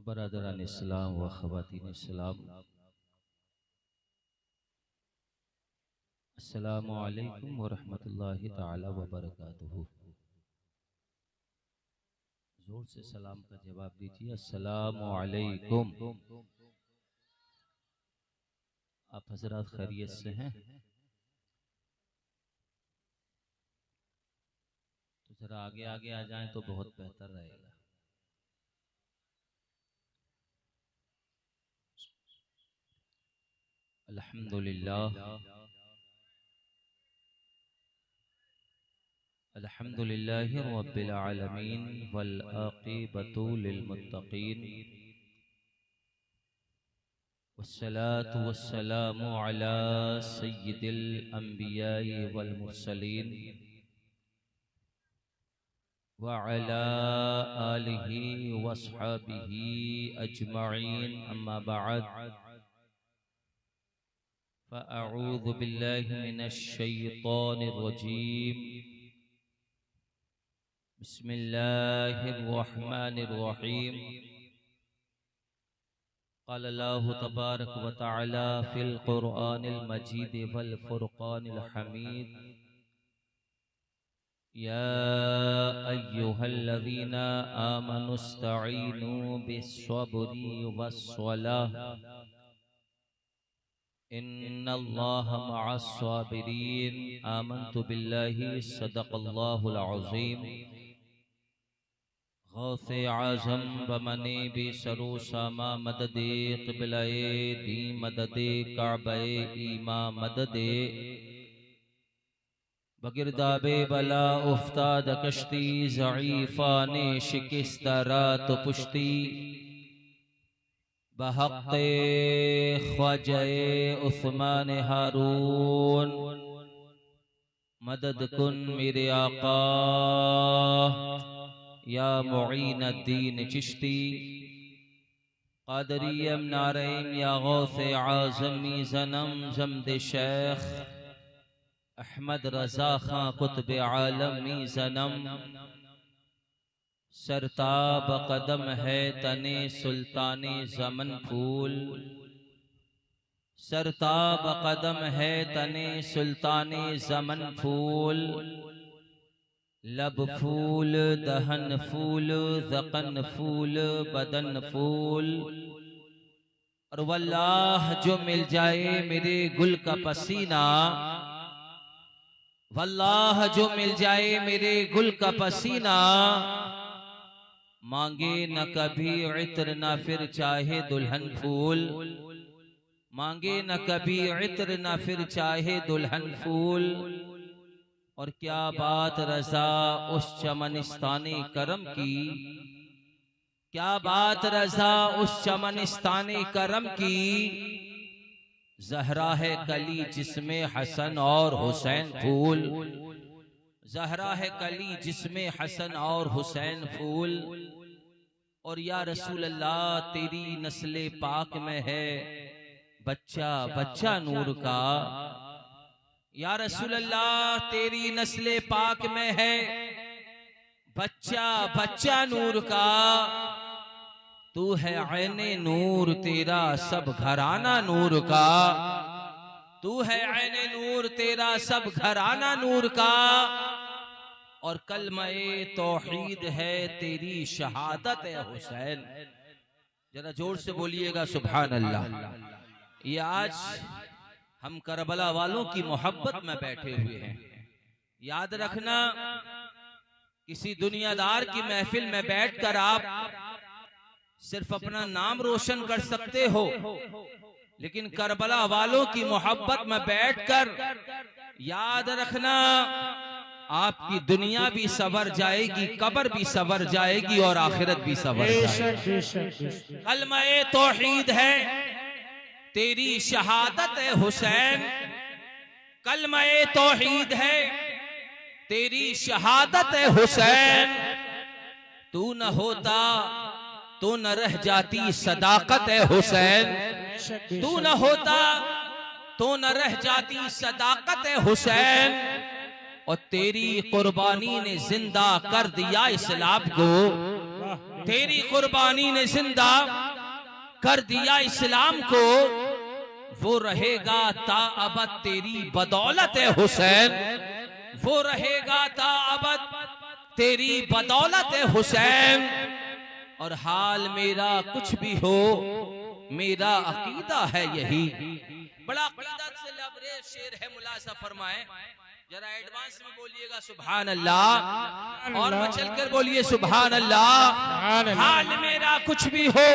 बरदरान इस्लाम व ख़वातीन इस्लाम, अस्सलामु अलैकुम व रहमतुल्लाहि ताला व बरकातुहू। जोर से सलाम का जवाब दीजिए, अस्सलामु अलैकुम। आप हजरात खैरियत से हैं? तो जरा आगे आगे आ जाएं तो बहुत बेहतर रहेगा। अल्हम्दुलिल्लाह अल्हम्दुलिल्लाहि रब्बिल आलमीन वल आक़िबतु लिल मुत्तक़ीन वस्सलातु वस्सलामु अला सय्यिदिल अंबिया'i वल मुरसलीन व अला आलिहि व अस्हाबिहि अजमईन, अम्मा बअद। फ़अऊज़ु बिल्लाहि मिनश शैतानिर रजीम। बिस्मिल्लाहिर रहमानिर रहीम। क़ाल अल्लाहु तबारक व तआला फ़िल क़ुरआनिल मजीद वल फ़ुरक़ानिल हमीद। या अय्युहल्लज़ीना आमनुस्तईनू बिस्सब्रि वस्सलाह इन्नल्लाहा मअस्साबिरीन। आमन्तु बिल्लाहि सदक़ल्लाहुल अज़ीम। गौसे आज़म बमने बेसरो सामा मददे क़िबलाए दी मददे काबए ईमा मददे बगिरदाबे बला उफ्ताद कश्ती ज़ईफ़ाने शिकस्त रात पुश्ती बहक़्क़े ख्वाजाए उस्मान हारून। मदद कुन मेरे आका या मुईनुद्दीन चिश्ती। क़ादरियम नारैम या गौसे आज़मी ज़नम ज़मद शेख अहमद रज़ा खां कुतुब आलमी ज़नम। सरताब कदम है तने सुल्ताने ज़मन फूल। सरताब कदम है तने सुल्ताने ज़मन फूल। लब फूल दहन फूल ज़क़न फूल बदन फूल। और वल्लाह जो मिल जाए मेरे गुल का पसीना, वल्लाह जो मिल जाए मेरे गुल का पसीना। मांगे न कभी इत्र न फिर चाहे दुल्हन फूल। मांगे न कभी इत्र न फिर चाहे दुल्हन फूल। और क्या बात रज़ा उस चमनिस्ताने करम की, क्या बात रज़ा उस चमनिस्ताने करम की। ज़हरा है कली जिसमें हसन और हुसैन फूल। ज़हरा है कली जिसमें हसन और हुसैन फूल। और या रसूल अल्लाह तेरी नस्ले पाक में है बच्चा बच्चा नूर का। या रसूल अल्लाह तेरी नस्ले पाक में है बच्चा बच्चा नूर का। तू है ऐने नूर तेरा सब घराना नूर का। तू है ऐने नूर तेरा सब घराना नूर का। और कलमा-ए तौहीद है तेरी शहादत है हुसैन। जरा जोर से बोलिएगा सुभान अल्लाह। ये आज हम करबला वालों की मोहब्बत में बैठे हुए हैं। याद रखना, किसी दुनियादार की महफिल में बैठकर आप सिर्फ अपना नाम रोशन कर सकते हो, लेकिन करबला वालों की मोहब्बत में बैठकर याद रखना आपकी दुनिया भी सवर जाएगी, कब्र भी सवर जाएगी और आखिरत भी सवर जाएगी। कलमा-ए तौहीद है तेरी शहादत है हुसैन। कलमा-ए तौहीद है तेरी शहादत है हुसैन। तू न होता तो न रह जाती सदाकत है हुसैन। तू न होता तो न रह जाती सदाकत है हुसैन। और तेरी कुर्बानी ने जिंदा कर दिया इस्लाम को। तेरी कुर्बानी ने जिंदा कर दिया इस्लाम को, वो रहेगा ता अबद तेरी बदौलत है हुसैन, वो रहेगा ता अबद तेरी बदौलत है हुसैन। और हाल मेरा कुछ भी हो मेरा अकीदा है यही। बड़ा अकीदत से लबरेज शेर है, मुलाजा फरमाए, जरा एडवांस में बोलिएगा सुभान अल्लाह, और मचल कर बोलिए सुभान अल्लाह। हाल मेरा कुछ भी हो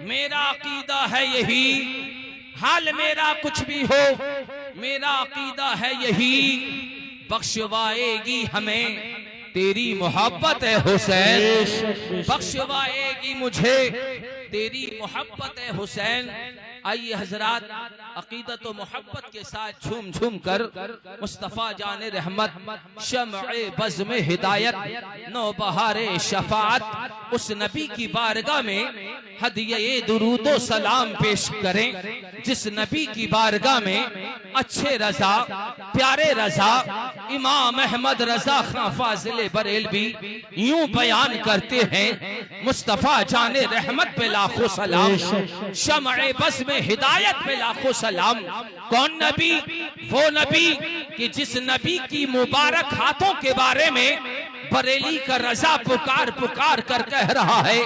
मेरा अकीदा है यही, हाल मेरा कुछ भी हो मेरा अकीदा है यही, बख्शवाएगी हमें तेरी मोहब्बत है हुसैन, बख्शवाएगी मुझे तेरी मोहब्बत है हुसैन। आइए हजरात, अकीदत व मोहब्बत के साथ झूम झूम कर मुस्तफ़ा जाने रहमत, शम्अ बज़्म हिदायत, नौबहारे शफाअत, उस नबी की बारगाह में हदिये दुरूदो सलाम पेश करें, जिस नबी की बारगाह में अच्छे रजा प्यारे रजा इमाम अहमद रजा खां फाजिल बरेलवी यूं बयान करते हैं, मुस्तफ़ा जाने रहमत पे लाखों सलाम, शम्अ बज़्म हिदायत पे लाखों सलाम। कौन नबी? वो नबी कि जिस नबी की मुबारक हाथों के बारे में बरेली का रजा पुकार पुकार कर कह रहा है,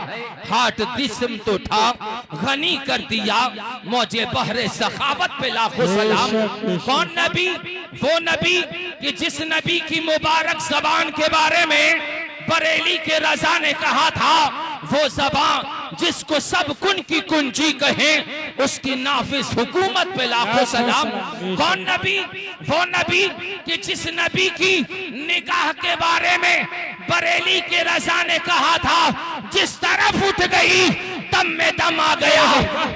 हाट जिस्म तो था गनी कर दिया मौजे बहरे सखावत पे लाखों सलाम। कौन नबी? वो नबी कि जिस नबी की मुबारक ज़बान के बारे में बरेली के रजा ने कहा था, वो ज़बान जिसको सब कुन की कुंजी कहे उसकी नाफिज हुकूमत पे लाखों सलाम। कौन नबी? वो नबी कि जिस नबी की निगाह के बारे में बरेली के रजा ने कहा था, जिस तरफ उठ गई दम में दम आ गया,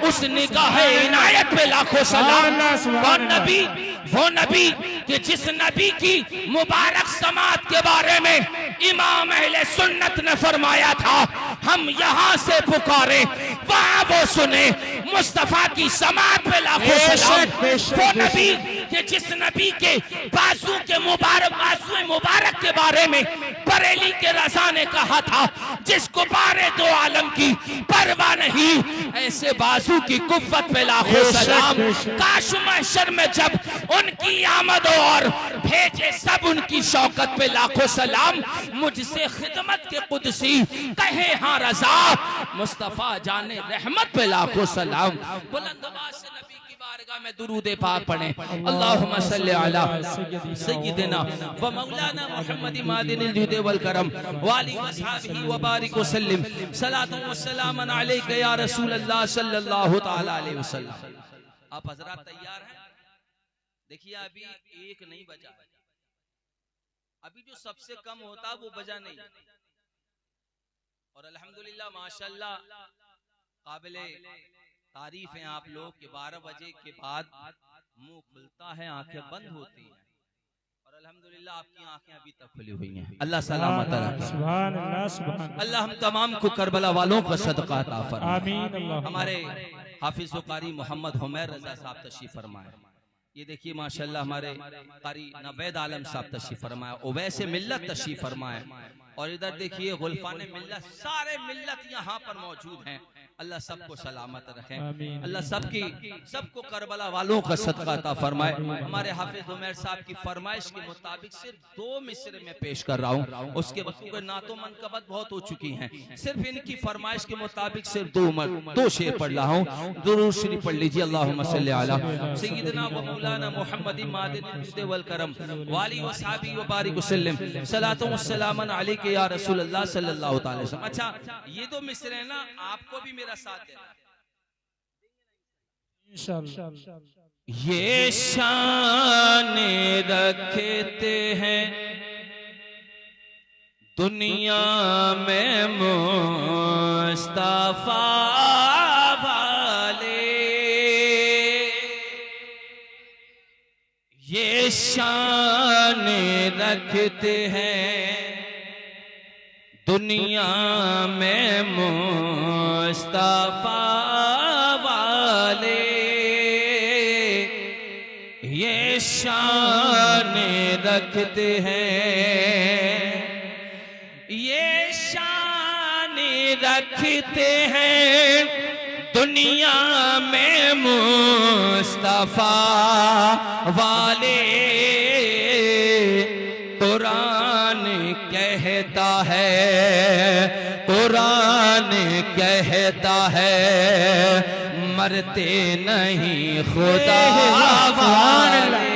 उस निगाह इनायत पे लाखों सलाम। कौन नबी? वो नबी कि जिस नबी की मुबारक समात के बारे में इमाम अहले सुन्नत ने फरमाया था, हम यहाँ से पुकारे वहाँ वो सुने, मुस्तफा की समात पे लाखों सलाम। वो नबी कि जिस नबी के बाजू के मुबारक के बारे में बरेली के रजा ने कहा था, जिसको बारे दो आलम की परवाह नहीं, ऐसे बाजू की कुव्वत पे लाखों सलाम। काश महशर में जब उनकी आमद और भेजे सब उनकी शौकत पे लाखों सलाम। मुझसे खिदमत के कुदसी कहे हाँ रजा, मुस्तफा जाने रहमत पे लाखों सलाम। बुलंद आवाज से नबी की बारगाह में दुरूद पाक पढ़ें, अल्लाहुम्मा सल्ली अला सय्यिदिना व मौलाना मुहम्मद मादिनिल जुद वल करम व आलि व असहाबिही व बारिक व सल्लिम सलातु व सलामन अलैका या रसूल अल्लाह सल्लल्लाहु तआला अलैहि वसल्लम। आप हजरात तैयार हैं? देखिए अभी एक नहीं बजा, अभी जो सबसे कम होता वो बजा नहीं, और अल्हम्दुलिल्लाह माशाल्लाह काबिले तारीफ है आप लोग कि 12 बजे के बाद मुंह खुलता है, आंखें बंद होती हैं, और अल्हम्दुलिल्लाह आपकी आंखें अभी तक खुली हुई हैं। अल्लाह सलामत रखे। सुभान अल्लाह, सुभान अल्लाह। अल्लाह हम तमाम को करबला वालों का सदका अता फरमाए। आमीन। हमारे हाफिज व कारी मोहम्मद हुमैर रजा साहब तशरीफ फरमाए। ये देखिए माशाल्लाह हमारे कारी नवेद आलम साहब तशरीफ फरमाए, ओवैसे मिल्लत तशरीफ फरमाए, और इधर देखिए गुलफान मिल्लत, सारे मिल्लत यहाँ पर मौजूद हैं। अल्लाह सबको सलामत रखे, अल्लाह सबको करबला वालों का सदका अता फरमाए। हमारे हाफिज उमर साहब की फरमाइश के मुताबिक सिर्फ 2 मिसरे में पेश कर रहा हूँ, उसके बाद नातो मनकबत बहुत हो चुकी हैं, सिर्फ इनकी फरमाइश के मुताबिक सिर्फ 2 शेर पढ़ रहा हूँ। दुरूद शरीफ पढ़ लीजिए, अल्लाहुम्मा सल्ली अला सय्यिदिना व मौलाना मुहम्मद मादिनिल जुद वल करम व आलि व असहाबिही व बारिक व सल्लिम सलातु व सलामन अलैका या रसूल अल्लाह सल्लल्लाहु अलैहि वसल्लम। अच्छा, ये 2 मिसरे हैं ना, आपको भी मेरा साथ देना इंशाअल्लाह। ये शान रखते हैं दुनिया में मुस्तफा वाले, ये शान रखते हैं दुनिया में मुस्तफा वाले, ये शान रखते हैं, ये शान रखते हैं दुनिया में मुस्तफा वाले। कुरान कहता है, कुरान कहता है मरते नहीं खुदा वाले।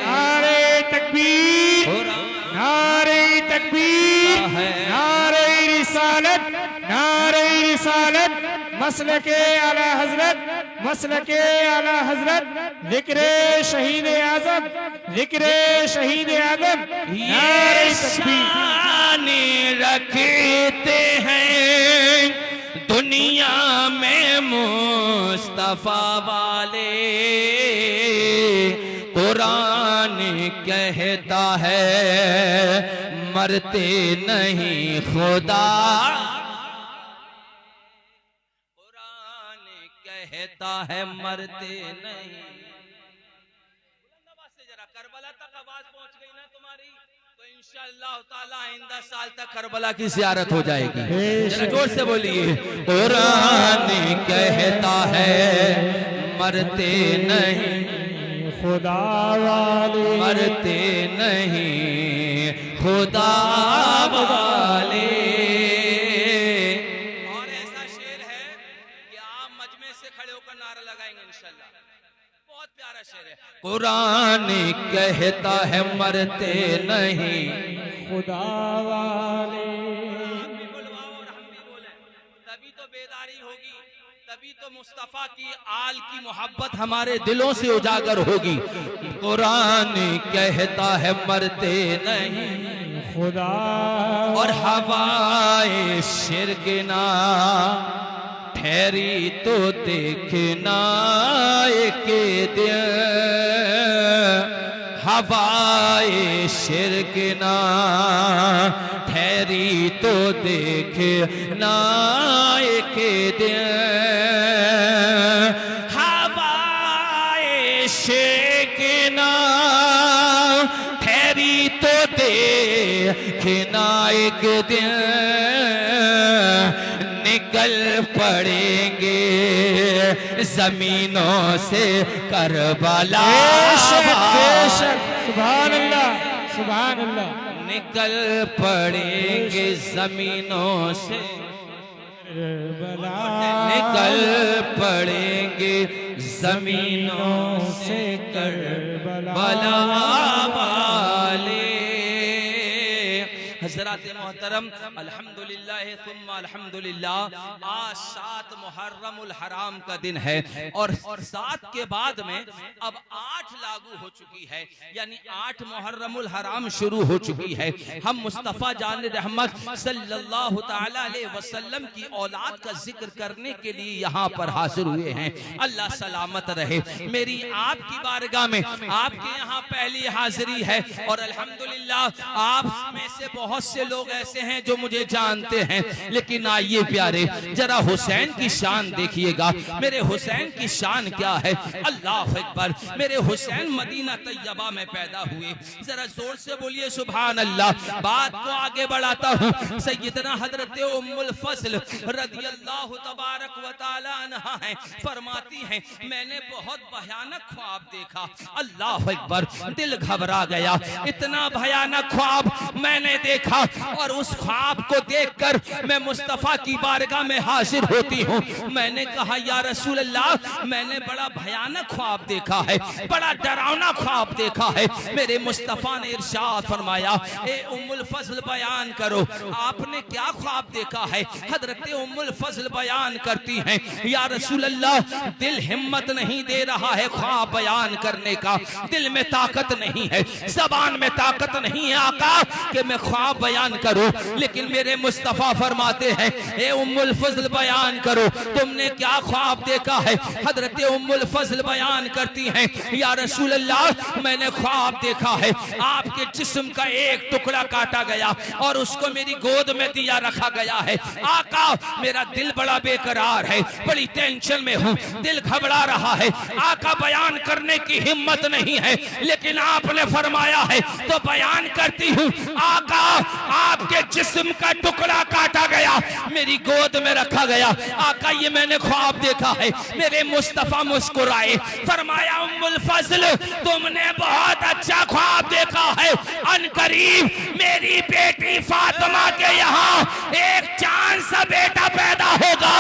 नारे तकबीर, नारे तकबीर, नारे रिसालत, नारे रिसालत, मसलके आला हजरत, मसलके आला हजरत, जिक्रे शहीद आज़म, जिक्रे शहीद आज़म। ये शान रखते हैं दुनिया में मुस्तफा वाले। कुरान कहता है मरते नहीं खुदा, कुरान कहता है मरते नहीं। जरा करबला तक आवाज पहुंच गई ना तुम्हारी, तो इंशाअल्लाह ताला आइंदा साल तक करबला की ज़ियारत हो जाएगी। जरा जोर से बोलिए। कुरान कहता है मरते नहीं खुदा वाले, मरते नहीं खुदा वाले। और ऐसा शेर है कि आप मजमे से खड़े होकर नारा लगाएंगे इंशाअल्लाह। बहुत प्यारा शेर है। कुरान कहता है मरते नहीं खुदा वाले। आप भी बुलवाओ और हम भी बोले, तभी तो बेदारी होगी, तभी तो मुस्तफा की आल की मोहब्बत हमारे दिलों से उजागर होगी। कुरान कहता है मरते नहीं खुदा, और हवाए शिरकना ठहरी तो देखना एक दिन। हवाए शिरकना ठहरी तो देखना एक दिन। हवाए शिरकना ठहरी तो देखना एक दिन। निकल पड़ेंगे जमीनों से करबला। सुभान अल्लाह, सुभान अल्लाह। निकल पड़ेंगे जमीनों से, निकल पड़ेंगे जमीनों से करबला वाले। हज़रात मोहतरम, अल्हम्दुलिल्लाह सुम्मा अल्हम्दुलिल्लाह। आज 7 मुहर्रमुल हराम का दिन है और 7 के बाद में अब 8 लागू हो चुकी है, यानी 8 मुहर्रमुल हराम शुरू हो चुकी है। हम मुस्तफ़ा जान रहमत सल्लल्लाहु ताला अलैहि वसल्लम की औलाद का जिक्र करने के लिए यहाँ पर हाजिर हुए हैं। अल्लाह सलामत रहे। मेरी आपकी बारगाह में आपके यहाँ पहली हाजिरी है और अल्हम्दुलिल्लाह आप में से बहुत से लोग ऐसे हैं जो मुझे जानते हैं, लेकिन आइए प्यारे जरा हुसैन की शान देखिएगा। मेरे हुसैन की शान क्या है? अल्लाह अकबर। मेरे हुसैन मदीना तैयबा में पैदा हुए। जरा जोर से बोलिए सुभान अल्लाह। बात को आगे बढ़ाता हूँ। सैयदना हजरत उम्मुल फज़ल रदियल्लाहु तबारक व तआला अन्हा हैं, फरमाती हैं मैंने बहुत भयानक ख्वाब देखा। अल्लाह अकबर। दिल घबरा गया। इतना भयानक ख्वाब मैंने देखा और उस ख्वाब को देखकर मैं मुस्तफा की बारगाह में हाजिर होती हूँ। मैंने कहा या रसूल अल्लाह, मैंने बड़ा भयानक ख्वाब देखा है, बड़ा डरावना ख्वाब देखा है। मेरे मुस्तफा ने इरशाद फरमाया, ए उम्मुल फज़ल बयान करो आपने क्या ख्वाब देखा है। हजरत उम्मुल फज़ल बयान करती हैं, या रसूल अल्लाह, दिल हिम्मत नहीं दे रहा है ख्वाब बयान करने का, दिल में ताकत नहीं है, ज़बान में ताकत नहीं है आका कि मैं ख्वाब बयान करो। लेकिन मेरे मुस्तफा फरमाते हैं, ए उम्मुल फज़ल बयान करो तुमने क्या ख्वाब देखा है। हजरत उम्मुल फज़ल बयान करती हैं, या रसूल अल्लाह, मैंने ख्वाब देखा है आपके जिस्म का एक टुकड़ा काटा गया और उसको मेरी गोद में दिया रखा गया है। आका मेरा दिल बड़ा बेकरार है, बड़ी टेंशन में हूँ, दिल घबरा रहा है। आका बयान करने की हिम्मत नहीं है, लेकिन आपने फरमाया है तो बयान करती हूँ। आका आपके जिस्म का टुकड़ा काटा गया, मेरी गोद में रखा गया। आका ये मैंने ख्वाब देखा है। मेरे मुस्तफा मुस्कुराए, फरमाया उम्मुल फजल तुमने बहुत अच्छा ख्वाब देखा है। अनकरीब मेरी बेटी फातिमा के यहाँ एक चांद सा बेटा पैदा होगा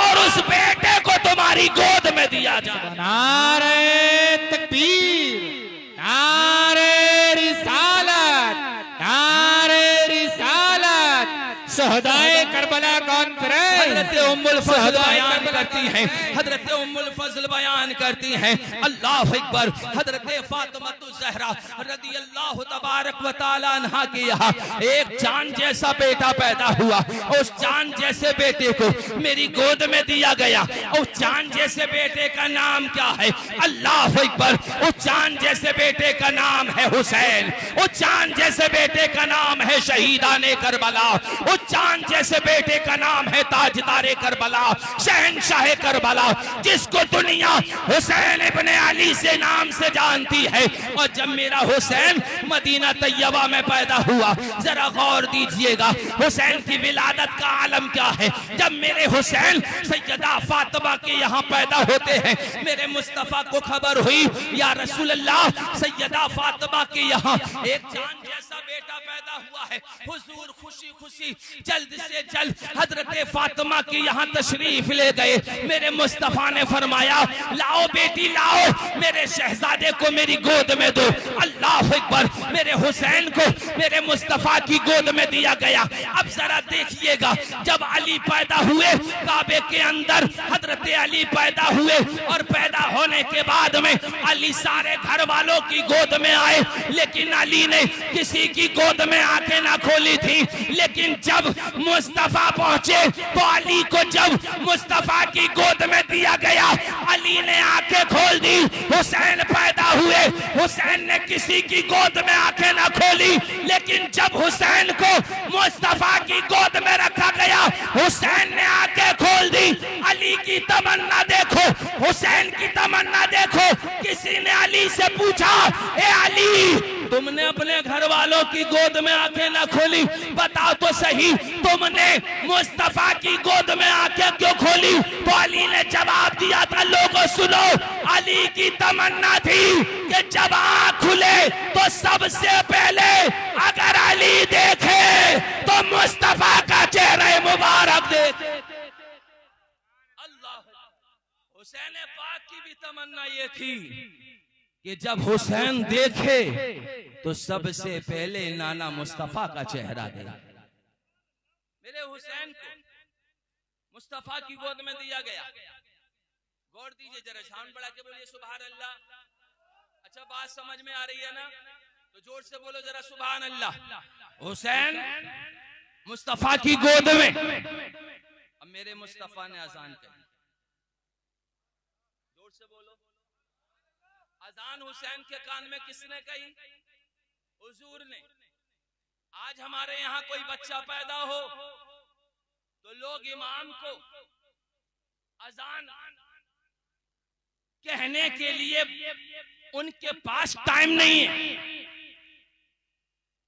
और उस बेटे को तुम्हारी गोद में दिया जाएगा। नारे तकबीर, नारे रिसालत, नारे रिसालत। शहदाए करबला कॉन्फ्रेंस हजरत उम्मुल फजल बयान करती हैं, हजरत उम्मुल फजल बयान करती हैं, अल्लाह अकबर। हजरत फातिमा ज़हरा रज़ी अल्लाह तबारक व तआला अन्हा के यहाँ एक चांद जैसा बेटा पैदा हुआ। उस चांद जैसे बेटे को मेरी गोद में दिया गया। उस चांद जैसे बेटे का नाम क्या है? अल्लाह अकबर। उस चांद जैसे बेटे का नाम है हुसैन। उस चांद जैसे बेटे का नाम है शहीदाने करबला। उस चांद जैसे बेटे का नाम है ताजदारे करबला, शहंशाह करबला, जिसको दुनिया हुसैन इब्ने अली से नाम से जानती है। और जब मेरा हुसैन मदीना तैयबा में पैदा हुआ, जरा गौर दीजिएगा हुसैन की विलादत का आलम क्या है। जब मेरे हुसैन सैयदा फातिमा के यहाँ पैदा होते हैं, मेरे मुस्तफा को खबर हुई या रसूल अल्लाह सैयदा फातिमा के यहाँ एक चांद जैसा बेटा पैदा हुआ है। हुजूर खुशी खुशी जल्द से जल्द हजरत फातिमा के यहाँ तशरीफ ले गए। मेरे मुस्तफा ने फरमाया लाओ बेटी लाओ, मेरे शहजादे को मेरी गोद में दो। अल्लाह अकबर। मेरे हुसैन को मेरे मुस्तफा की गोद में दिया गया। अब जरा देखिएगा, जब अली पैदा हुए काबे के अंदर हजरत अली पैदा हुए और पैदा होने के बाद में अली सारे घर वालों की गोद में आए, लेकिन अली ने किसी की गोद में आंखें ना खोली थी। लेकिन जब मुस्तफा पहुंचे तो अली को जब मुस्तफा की गोद में दिया गया, अली ने आंखें खोल दी। हुसैन पैदा हुए, हुसैन ने किसी की गोद में आंखें ना खोली, लेकिन जब हुसैन को मुस्तफा की गोद में रखा गया, हुसैन ने आंखें खोल दी। अली की तमन्ना देखो, हुसैन की तमन्ना देखो। किसी ने अली से पूछा, ए अली तुमने अपने घर वालों की गोद में आंखें ना खोली, बताओ तो सही तुमने मुस्तफा की गोद में आंखें क्यों खोली? तो अली ने जवाब दिया था, लोगों सुनो, अली की तमन्ना थी कि जब आंख खुले तो सबसे पहले अगर अली देखे तो मुस्तफा का चेहरा मुबारक देखे। अल्लाह। हुसैन पाक की भी तमन्ना ये थी कि जब हुसैन देखे तो सबसे पहले नाना मुस्तफा का चेहरा देखा। मेरे हुसैन को मुस्तफा की गोद में दिया गया। गौर दीजिए जरा, शान बढ़ा के बोलिए सुभान अल्लाह। अच्छा बात समझ में आ रही है ना? तो जोर से बोलो जरा सुभान अल्लाह। हुसैन मुस्तफा की गोद में। अब मेरे मुस्तफा ने अजान कही, जोर से बोलो। अजान हुसैन के कान में किसने कही? हुजूर ने। आज हमारे यहाँ कोई बच्चा पैदा हो तो लोग इमाम को अजान कहने के लिए उनके पास टाइम नहीं है,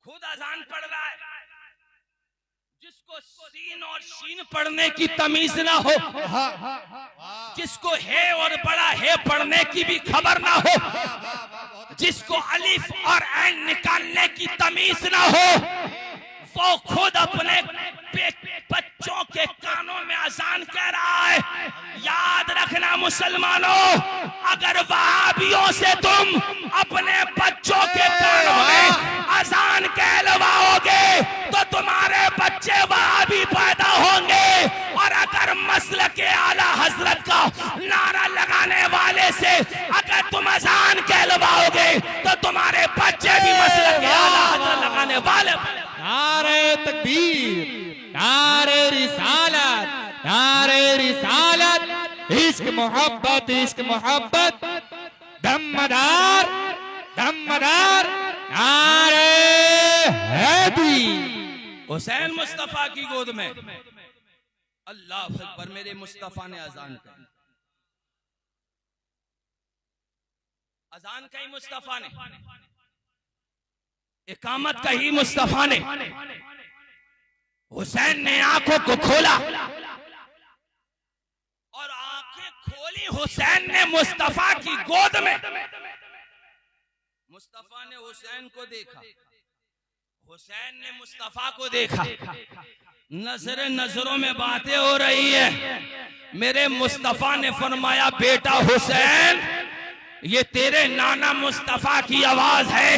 खुद अजान पढ़ रहा है। जिसको सीन और शीन पढ़ने की तमीज ना हो, जिसको है और बड़ा है पढ़ने की भी खबर ना हो, जिसको अलिफ और ऐन निकालने की तमीज ना हो, वो खुद अपने बच्चों के कानों में अजान कह रहा है। याद रखना मुसलमानों, अगर वहाबियों से तुम अपने बच्चों के कानों में अजान कहलवाओगे तो तुम्हारे बच्चे वहाबी पैदा होंगे। और अगर मसलक के आला हजरत का नारा लगाने वाले से अगर तुम अजान कहलवाओगे तो तुम्हारे बच्चे भी मसलक के आला हजरत लगाने वाले। नारे तकबीर, नारे रिसालत, नारे रिसालत। इश्क मोहब्बत, इश्क मोहब्बत। दमदार, दमदार। नारे हैदी। हुसैन मुस्तफा की गोद में। अल्लाह अकबर। मेरे मुस्तफा ने अजान कही। अजान कही मुस्तफा ने। इकामत कही मुस्तफा ने, हुसैन ने आंखों को खोला और आंखें खोली हुसैन ने मुस्तफा की गोद में। मुस्तफा ने हुसैन को देखा, हुसैन ने मुस्तफा को देखा, नजरों में बातें हो रही है। मेरे मुस्तफा ने फरमाया, बेटा हुसैन, ये तेरे नाना मुस्तफा की आवाज है,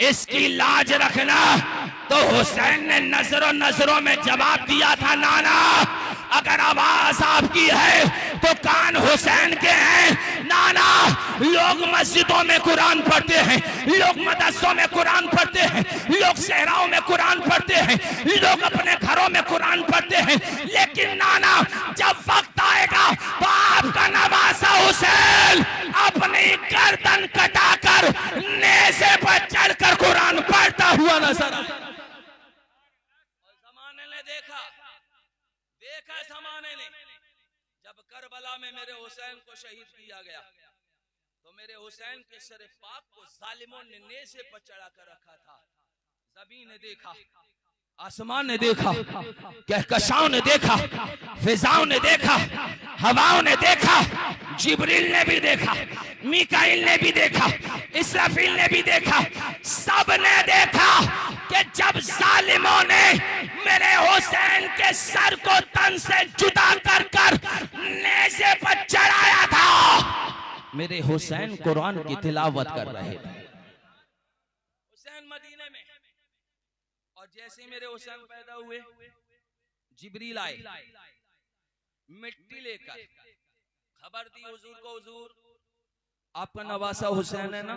इसकी लाज रखना। तो हुसैन ने नजरों में जवाब दिया था, नाना अगर आवाज आपकी है तो कान हुसैन के हैं। नाना, लोग मस्जिदों में कुरान पढ़ते हैं, लोग मदरसों में कुरान पढ़ते हैं, लोग सहराओं में कुरान पढ़ते हैं, लोग अपने घरों में कुरान पढ़ते हैं, लेकिन नाना जब वक्त आएगा तो आपका नवासा हुसैन अपनी गर्दन कटाकर नेज़े पर चढ़कर कुरान पढ़ता हुआ नजर आया। ज़माने ने देखा ज़माने ने, जब करबला में मेरे हुसैन को शहीद किया गया तो मेरे हुसैन के सर पाक को जालिमों ने नेज़े पर चढ़ा कर रखा था। ज़मीन ने देखा, आसमान ने देखा, कहकशाओं ने देखा, फिजाओं ने देखा, हवाओं ने देखा, जिब्रील ने भी देखा, मीकाईल ने भी देखा, इसराफील ने भी देखा, सब ने देखा कि जब जालिमों ने मेरे हुसैन के सर को तन से जुदा कर नेज़े पर चढ़ाया था, मेरे हुसैन कुरान की तिलावत कर रहे थे। हुसैन मदीने में, और जैसे ही मेरे हुसैन पैदा हुए जिब्रील आए मिट्टी लेकर, खबर दी हुजूर को, हुजूर आपका नवासा हुसैन है ना,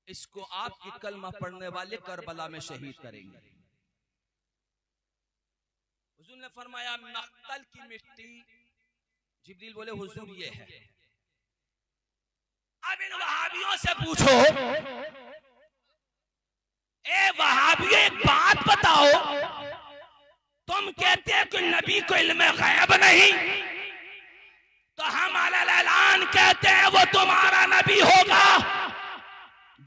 इसको आपकी कलमा पढ़ने वाले करबला में शहीद करेंगे। हुजूर ने फरमाया, मक्तल की मिट्टी। जिब्रील बोले, हुजूर ये है। अब इन वहाबियों से पूछो, ए वहाबी एक बात बताओ, तुम कहते हो कि नबी को इल्म गैब नहीं, तो हम अलल-ऐलान कहते हैं वो तुम्हारा नबी होगा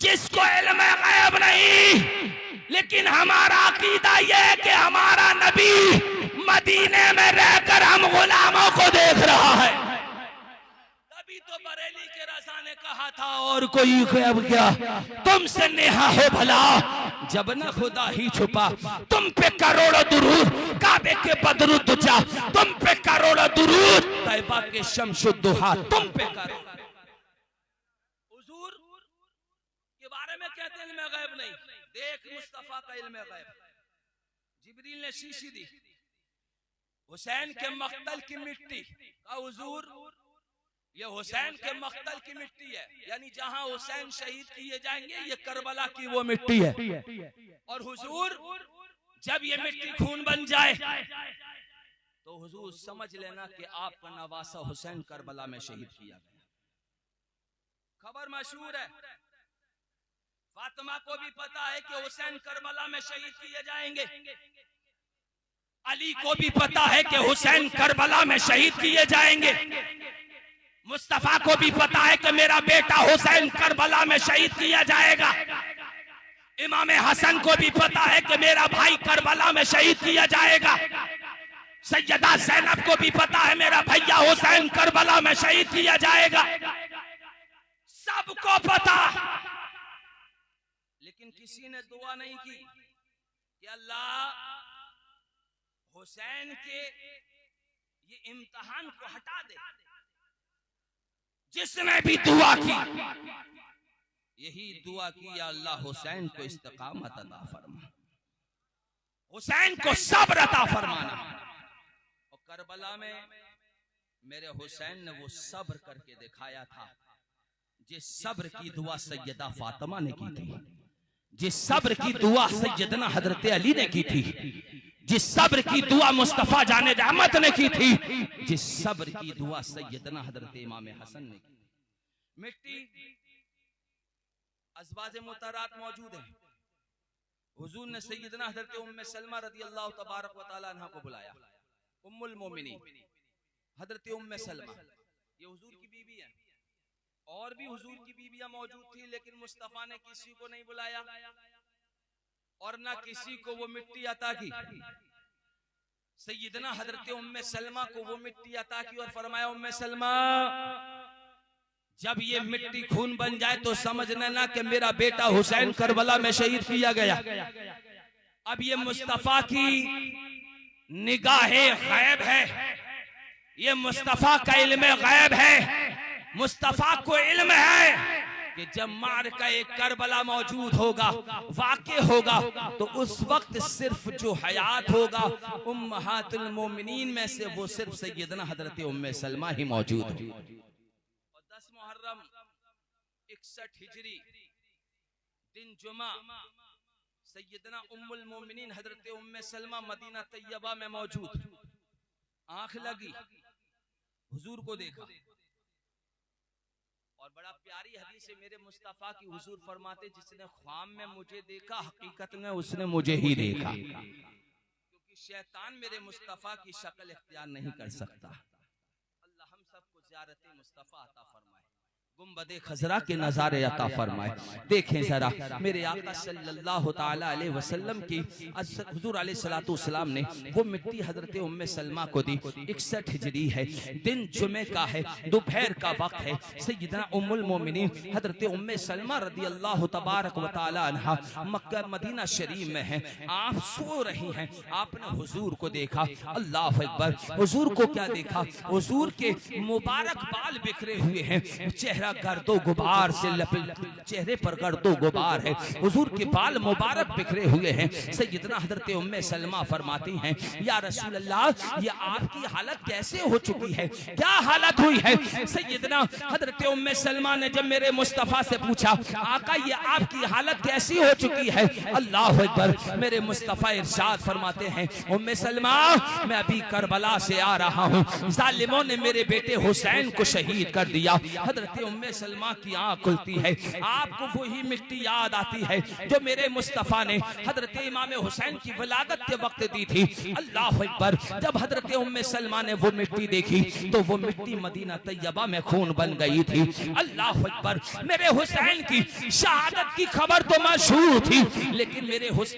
जिसको इल्म गैब नहीं। लेकिन हमारा अकीदा यह है कि हमारा नबी मदीने में रहकर हम गुलामों को देख रहा है। तभी तो बरेली के रज़ा ने कहा था, और कोई गैब क्या, तुमसे नेहा हो भला जब न खुदा ही छुपा। तुम पे करोड़ों दुरूद, काबे के बदरुद्दुजा तुम पे करोड़ों दुरूद, तैबा के शम्सुद्दुहा तुम पे करोड़ों। हुजूर के बारे में कहते हैं इल्म गैब नहीं, देख मुस्तफा का इल्म गैब। जिब्रील ने शीशी दी, हुसैन के मक्तल की मिट्टी का, हुजूर ये हुसैन के मक्तल की मिट्टी है, यानी जहां हुसैन शहीद किए जाएंगे ये करबला की वो मिट्टी है। और हुजूर जब ये मिट्टी खून बन जाए तो हुजूर समझ लेना कि आपका नवासा हुसैन करबला में शहीद किया गया। खबर मशहूर है, फातिमा को भी पता है कि हुसैन करबला में शहीद किए जाएंगे, अली को भी पता है कि हुसैन करबला में शहीद किए जाएंगे, मुस्तफा को भी पता है कि मेरा बेटा हुसैन करबला में शहीद किया जाएगा, इमाम हसन को भी पता है कि मेरा भाई करबला में शहीद किया जाएगा, सैयदा ज़ैनब को भी पता है मेरा भैया हुसैन करबला में शहीद किया जाएगा, सबको पता। लेकिन किसी ने दुआ नहीं की कि अल्लाह हुसैन के ये इम्तिहान को हटा दे। जिसने भी दुआ की यही दुआ की, या अल्लाह हुसैन को इस्तिकामत अता फरमा, हुसैन को सब्र अता फरमाना। और करबला में मेरे हुसैन ने वो सब्र करके दिखाया था, जिस सब्र की दुआ सैयदा फातिमा ने की थी, जिस सब्र की दुआ सैयदना हजरत अली ने की थी, जिस सब्र की दुआ मुस्तफा जाने रहमत ने की थी, जिस सब्र की दुआ सैयदना हजरत इमाम हसन ने की। मिट्टी अज़वाज मुतहरात मौजूद है। हुजूर ने सैयदना हजरत उम्मे सलमा रज़ी अल्लाह तबारक व तआला अन्हा को बुलाया। उम्मुल मोमिनीन हजरत उम्मे सलमा, ये हुजूर की बीवी है। और भी हुजूर की बीवियां मौजूद थी, लेकिन मुस्तफा ने किसी को नहीं बुलाया और ना किसी को वो मिट्टी अता की। सैयदना हजरत उम्मे सलमा को वो मिट्टी अता की और फरमाया, उम्मे सलमा जब ये मिट्टी खून बन जाए तो समझ लेना कि मेरा बेटा हुसैन करबला में शहीद किया गया। अब ये मुस्तफा की निगाहे गैब है, ये मुस्तफा का इल्म गैब है। मुस्तफा को इल्म है कि जब मारका एक करबला मौजूद होगा, वाक़े होगा, तो उस वक्त सिर्फ जो हयात होगा उम्महातुल मोमिनीन में से वो सिर्फ सैयदना हजरत उम्मे सलमा ही मौजूद होगी। और 10 मुहर्रम 61 हिजरी दिन जुमा सैयदना उम्मुल मोमिनीन हजरत उम्मे सलमा मदीना तैयबा में मौजूद। आंख लगी, हुजूर को देखा और बड़ा प्यारी हदीस है मेरे मुस्तफा की। हुजूर फरमाते, जिसने ख्वाब में मुझे देखा हकीकत में उसने मुझे ही देखा, क्योंकि शैतान मेरे मुस्तफा की शक्ल इख्तियार नहीं कर सकता। अल्लाह हम सबको ज़ियारत मुस्तफा अता फरमाए, गुंबदे खजरा के नजारे अता फरमाए। देखें जरा मेरे आका सल्लल्लाहु ताला अलैहि वसल्लम की हुजूर अलैहिस्सलातु वस्सलाम ने वो मिट्टी हजरत उम्मे सलमा को दी। 61 हिजरी है, दिन जुमे का है, दोपहर का वक्त है। सैयदना उम्मुल मोमिनीन हजरत उम्मे सलमा रदी अल्लाह तबारक व ताला अन्हा मक्का मदीना शरीफ में है। आप सो रही हैं, आपने हुजूर को देखा। अल्लाह अकबर, हुजूर को क्या देखा? हुजूर के मुबारक बाल बिखरे हुए हैं, चेहरा गर्दो गुबार से चेहरे पर गर्दो गुबार है, हुजूर के बाल मुबारक बिखरे हुए हैं। सैयदना हजरत उम्मे सलमा फरमाती हैं, या रसूल अल्लाह, ये आपकी हालत कैसे हो चुकी है? क्या हालत हुई है? सैयदना हजरत उम्मे सलमा ने जब मेरे मुस्तफा से पूछा, आका ये आपकी हालत कैसी हो चुकी है? अल्लाह अकबर, मेरे मुस्तफा इरशाद फरमाते हैं, उम्मे सलमा मैं अभी करबला से आ रहा हूँ, जालिमों ने मेरे बेटे हुसैन को शहीद कर दिया। हजरत उम्मे सलमा की आंख खुलती है, आपको वही मिट्टी याद आती है जो मेरे मुस्तफा ने हजरत इमाम हुसैन की विलादत के वक्त दी थी। अल्लाह अकबर, जब हजरत उम्मे सलमा ने वो मिट्टी देखी तो वो मिट्टी मदीना तैयबा में खून बन गई थी। अल्लाह अकबर, मेरे हुसैन की शहादत की खबर तो मशहूर थी, लेकिन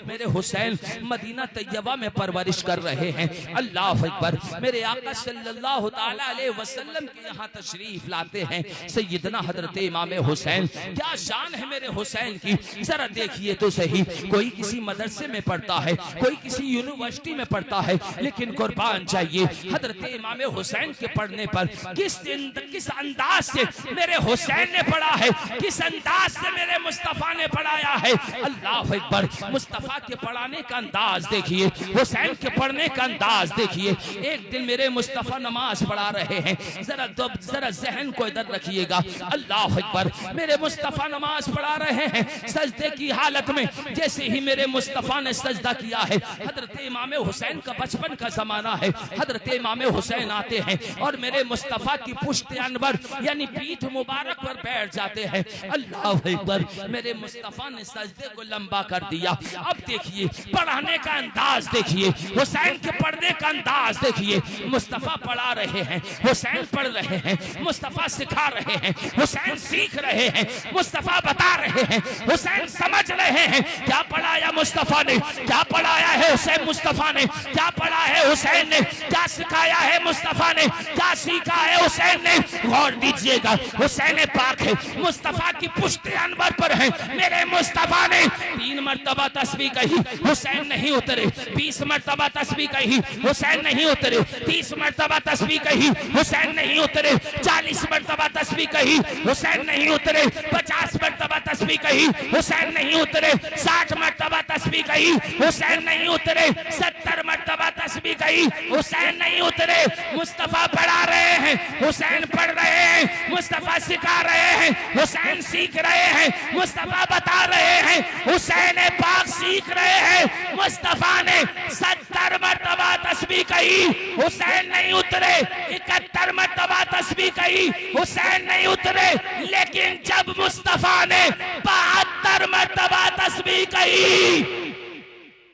मेरे हुसैन मदीना तैयबा में परवरिश कर रहे हैं। अल्लाह अकबर, मेरे आका सल्लल्लाहु ताला अलैहि वसल्लम के यहाँ तशरीफ लाते हैं सैयदना हजरत इमाम हुसैन। क्या शान है मेरे हुसैन की, जरा देखिए तो सही। कोई किसी मदरसे में पढ़ता है, कोई किसी यूनिवर्सिटी में पढ़ता है, लेकिन कुर्बान चाहिए हजरत इमाम हुसैन के पढ़ने पर किस अंदाज से मेरे हुसैन ने पढ़ा है, किस अंदाज से मेरे मुस्तफा ने पढ़ाया है। अल्लाह अकबर, मुस्तफा के पढ़ाने का अंदाज देखिए, हुसैन के पढ़ने का अंदाज देखिए। एक दिन मेरे मुस्तफा नमाज पढ़ा रहे हैं, जरा जहन को इधर रखिएगा। अल्लाह अकबर, मेरे मुस्तफा नमाज पढ़ा रहे हैं, सजदे की हालत में जैसे ही मेरे मुस्तफा ने सजदा किया है, हजरत इमाम हुसैन का बचपन का जमाना है, हजरत इमाम हुसैन आते हैं और मेरे मुस्तफा की पुश्त अनवर यानी पीठ मुबारक पर बैठ जाते हैं। अल्लाह अकबर, मेरे मुस्तफा ने सजदे को लंबा कर दिया। अब देखिए पढ़ाने का अंदाज देखिए, हुसैन के पढ़ने का अंदाज देखिए। मुस्तफा पढ़ा रहे हैं, हुसैन पढ़ रहे हैं, मुस्तफा सिखा रहे हैं, हुसैन सीख रहे हैं, मुस्तफा बता रहे हैं, हुसैन समझ रहे हैं। क्या पढ़ाया मुस्तफा ने, क्या पढ़ाया है हुसैन मुस्तफा ने, क्या पढ़ा है हुसैन ने, क्या सिखाया है मुस्तफा ने, क्या सीखा है हुसैन ने। गौर दीजिएगा, हुसैन पाक है, मुस्तफा की पुश्त अनवर पर है। मेरे मुस्तफा ने 3 मरतबा तस्बीह कही, हुसैन नहीं उतरे। 20 मरतबा तस्बीह कही, हुसैन नहीं उतरे। 30 मरतबा तस्बीह कही, हुसैन नहीं उतरे। 40 मरतबा तस्बीह कही, हुसैन नहीं उतरे। 50 मरतबा तस्बीह कही, हुसैन नहीं उतरे। 60 मरतबा तस्बीह कही, हुसैन नहीं उतरे। 70 मरतबा तस्बीह कही, हुसैन नहीं उतरे। मुस्तफा पढ़ा रहे हैं, हुसैन पढ़ रहे हैं, मुस्तफा सिखा रहे हैं, हुसैन सीख रहे हैं, मुस्तफा बता रहे हैं, हुसैन पाक सीख रहे हैं। मुस्तफा ने 70 मरतबा तस्बीह कही, हुसैन नहीं उतरे। 71 मरतबा तस्बीह कही, हुसैन नहीं उतरे। लेकिन जब मुस्तफा ने 72 मरतबा तस्बीह कही,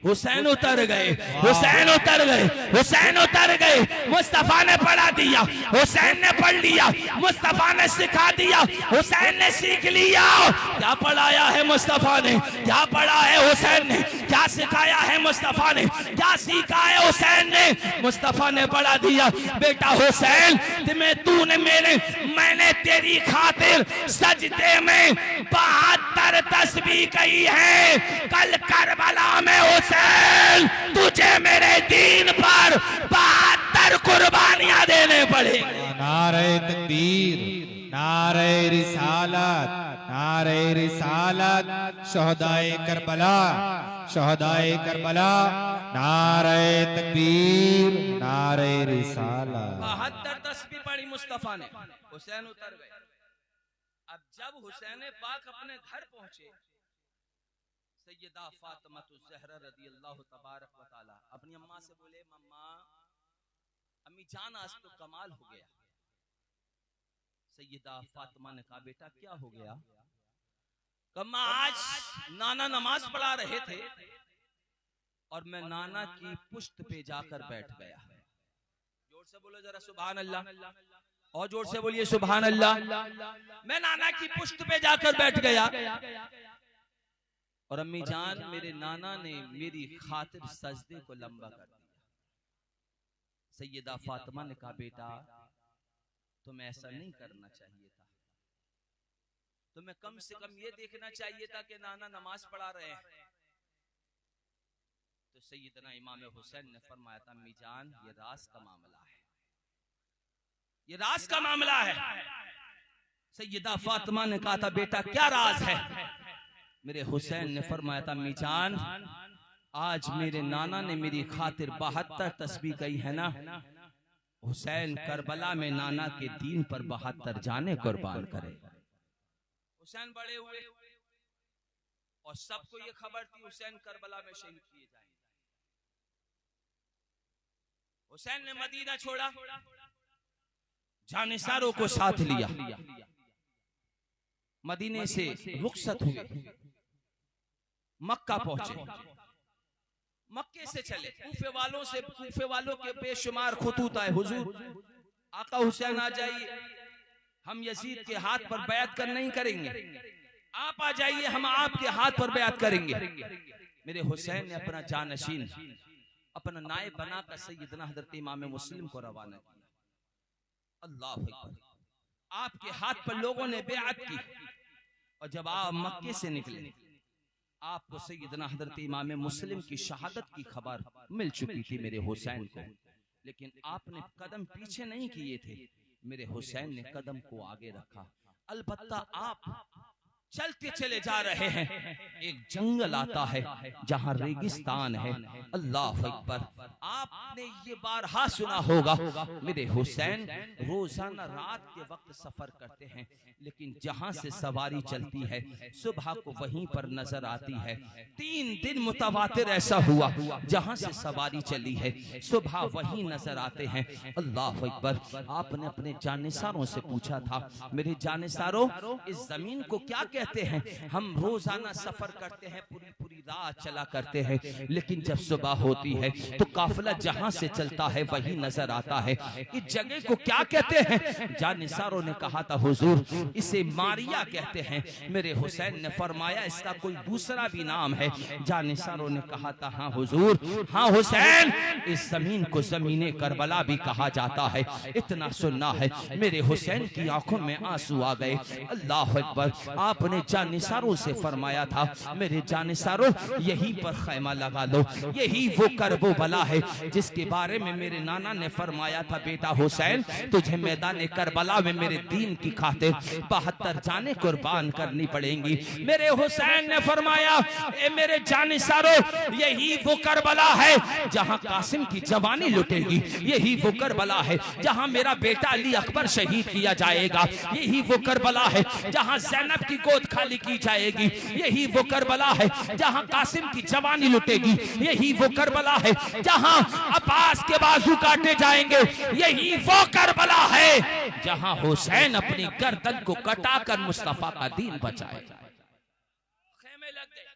हुसैन उतर गए, हुसैन उतर गए, हुसैन उतर गए। मुस्तफा ने पढ़ा दिया, हुसैन ने पढ़ लिया, मुस्तफा ने सिखा दिया, हुसैन ने सीख लिया। क्या पढ़ाया है मुस्तफा ने, क्या पढ़ा है हुसैन ने, क्या सिखाया है मुस्तफा ने, क्या सीखा है हुसैन ने। मुस्तफा ने पढ़ा दिया, बेटा हुसैन तुम्हें तूने मैंने तेरी खातिर सजदे में 72 तस्बीह कही है। कल करबला में हुसैन तुझे मेरे दीन पर 72 कुर्बानियां देने पड़े। नारे तकबीर, नारे रिसालत, नारे रिसालत, शहदाए करबला, शहदाए करबला, नारे तकबीर, नारे रिसालत। 72 तस्बीह पढ़ी मुस्तफा ने, हुसैन उतर गए। अब जब हुसैन पाक अपने घर पहुंचे, सैयदा फातिमा ज़हरा रज़ियल्लाहु तबारक व तआला अपनी अम्मा से बोले, मम्मा, अम्मी जान आज तो कमाल हो गया। सैयदा फातिमा ने कहा, बेटा क्या हो गया? कम्मा आज नाना नमाज पढ़ा रहे थे और मैं नाना की पुश्त पे जाकर बैठ गया। जोर से बोलो जरा सुभान अल्लाह, और जोर से बोलिए सुभान अल्लाह। मैं नाना की पुश्त पे जाकर बैठ गया और अम्मी जान मेरे नाना ने मेरी खातिर सजदे को लंबा कर दिया। सैयदा फातिमा ने कहा, बेटा तुम्हें ऐसा नहीं करना चाहिए था, तुम्हें कम से कम ये देखना चाहिए था कि नाना नमाज पढ़ा रहे हैं। तो सैयदना इमाम हुसैन ने फरमाया था, अम्मी जान ये राज का मामला है, ये राज का मामला है। सैयदा फातिमा ने कहा था, बेटा क्या राज है? मेरे हुसैन ने फरमाया था, अम्मी जान आज मेरे नाना ने मेरी खातिर 72 तस्बीह कही है ना। हुसैन करबला में नाना के दीन पर 72 जाने कुर्बान करे। हुसैन बड़े हुए और सबको ये खबर थी हुसैन करबला में शहीद किए जाएंगे। हुसैन ने मदीना छोड़ा, जानिसारों को साथ लिया, मदीने से रुखसत हुए, मक्का पहुंचे। मक्के से चले, कूफे वालों के बेशुमार खुतूत आए, हुजूर आका हुसैन आ जाइए, हम यजीद के हाथ पर बैत कर नहीं करेंगे, आप आ जाइए हम आपके हाथ पर बैत करेंगे। मेरे हुसैन ने अपना जानशीन, अपना नायब बनाकर सैयदना हजरत इमाम मुस्लिम को रवाना किया। अल्लाह अकबर। आपके हाथ पर लोगों ने बैत की और जब आप मक्के से निकले आपको सैयदना हजरत इमाम मुस्लिम की शहादत की खबर मिल चुकी थी मेरे हुसैन को, लेकिन आपने कदम पीछे नहीं किए थे, मेरे हुसैन ने कदम को आगे रखा। अलबत्ता आप चलते चले जा रहे हैं, एक जंगल आता है जहां रेगिस्तान है। अल्लाह अकबर। आपने ये बारहा सुना होगा, मेरे हुसैन रोजाना रात के वक्त सफर करते हैं, लेकिन जहां से सवारी चलती है सुबह को वहीं पर नजर आती है। 3 दिन मुतवातिर ऐसा हुआ जहां से सवारी चली है सुबह वहीं नजर आते हैं। अल्लाह अकबर। आपने अपने जानिसारों से पूछा था, मेरे जानिसारों इस जमीन को क्या कहते हैं? हम रोजाना सफर करते हैं, पूरी रात चला करते हैं, लेकिन जब सुबह होती है तो काफिला जहां से चलता है वही नजर आता है। इस जगह को क्या कहते हैं? जानिसारों ने कहा था, हुजूर इसे मारिया कहते हैं। मेरे हुसैन ने फरमाया, इसका कोई दूसरा भी नाम है? जानिसारों ने कहा था, हाँ हुजूर, हाँ हुसैन, इस जमीन को ज़मीने करबला भी कहा जाता है। इतना सुनना है, मेरे हुसैन की आंखों में आंसू आ गए। अल्लाह अकबर। आपने जानिसारों से फरमाया था, मेरे जानिसारों यहीं पर खैमा लगा लो, यही वो करबो बला है जिसके बारे में मेरे नाना ने फरमाया था, बेटा हुसैन तुझे मैदान करबला में मेरे दीन की खातिर 72 जाने कुर्बान करनी पड़ेंगी। मेरे हुसैन ने फरमाया, ए मेरे जानिसारों यही वो करबला है जहां कासिम की जवानी लुटेगी, यही वो करबला है जहां मेरा बेटा अली अकबर शहीद किया जाएगा, यही वो करबला है जहां ज़ैनब की गोद खाली की जाएगी, यही वो करबला है जहां कासिम की जवानी लुटेगी, यही वो करबला है जहां अब्बास के बाजू काटे जाएंगे, यही वो करबला है जहां हुसैन अपनी गर्दन को कटाकर मुस्तफा का दीन बचाएगा। खेमे लग गए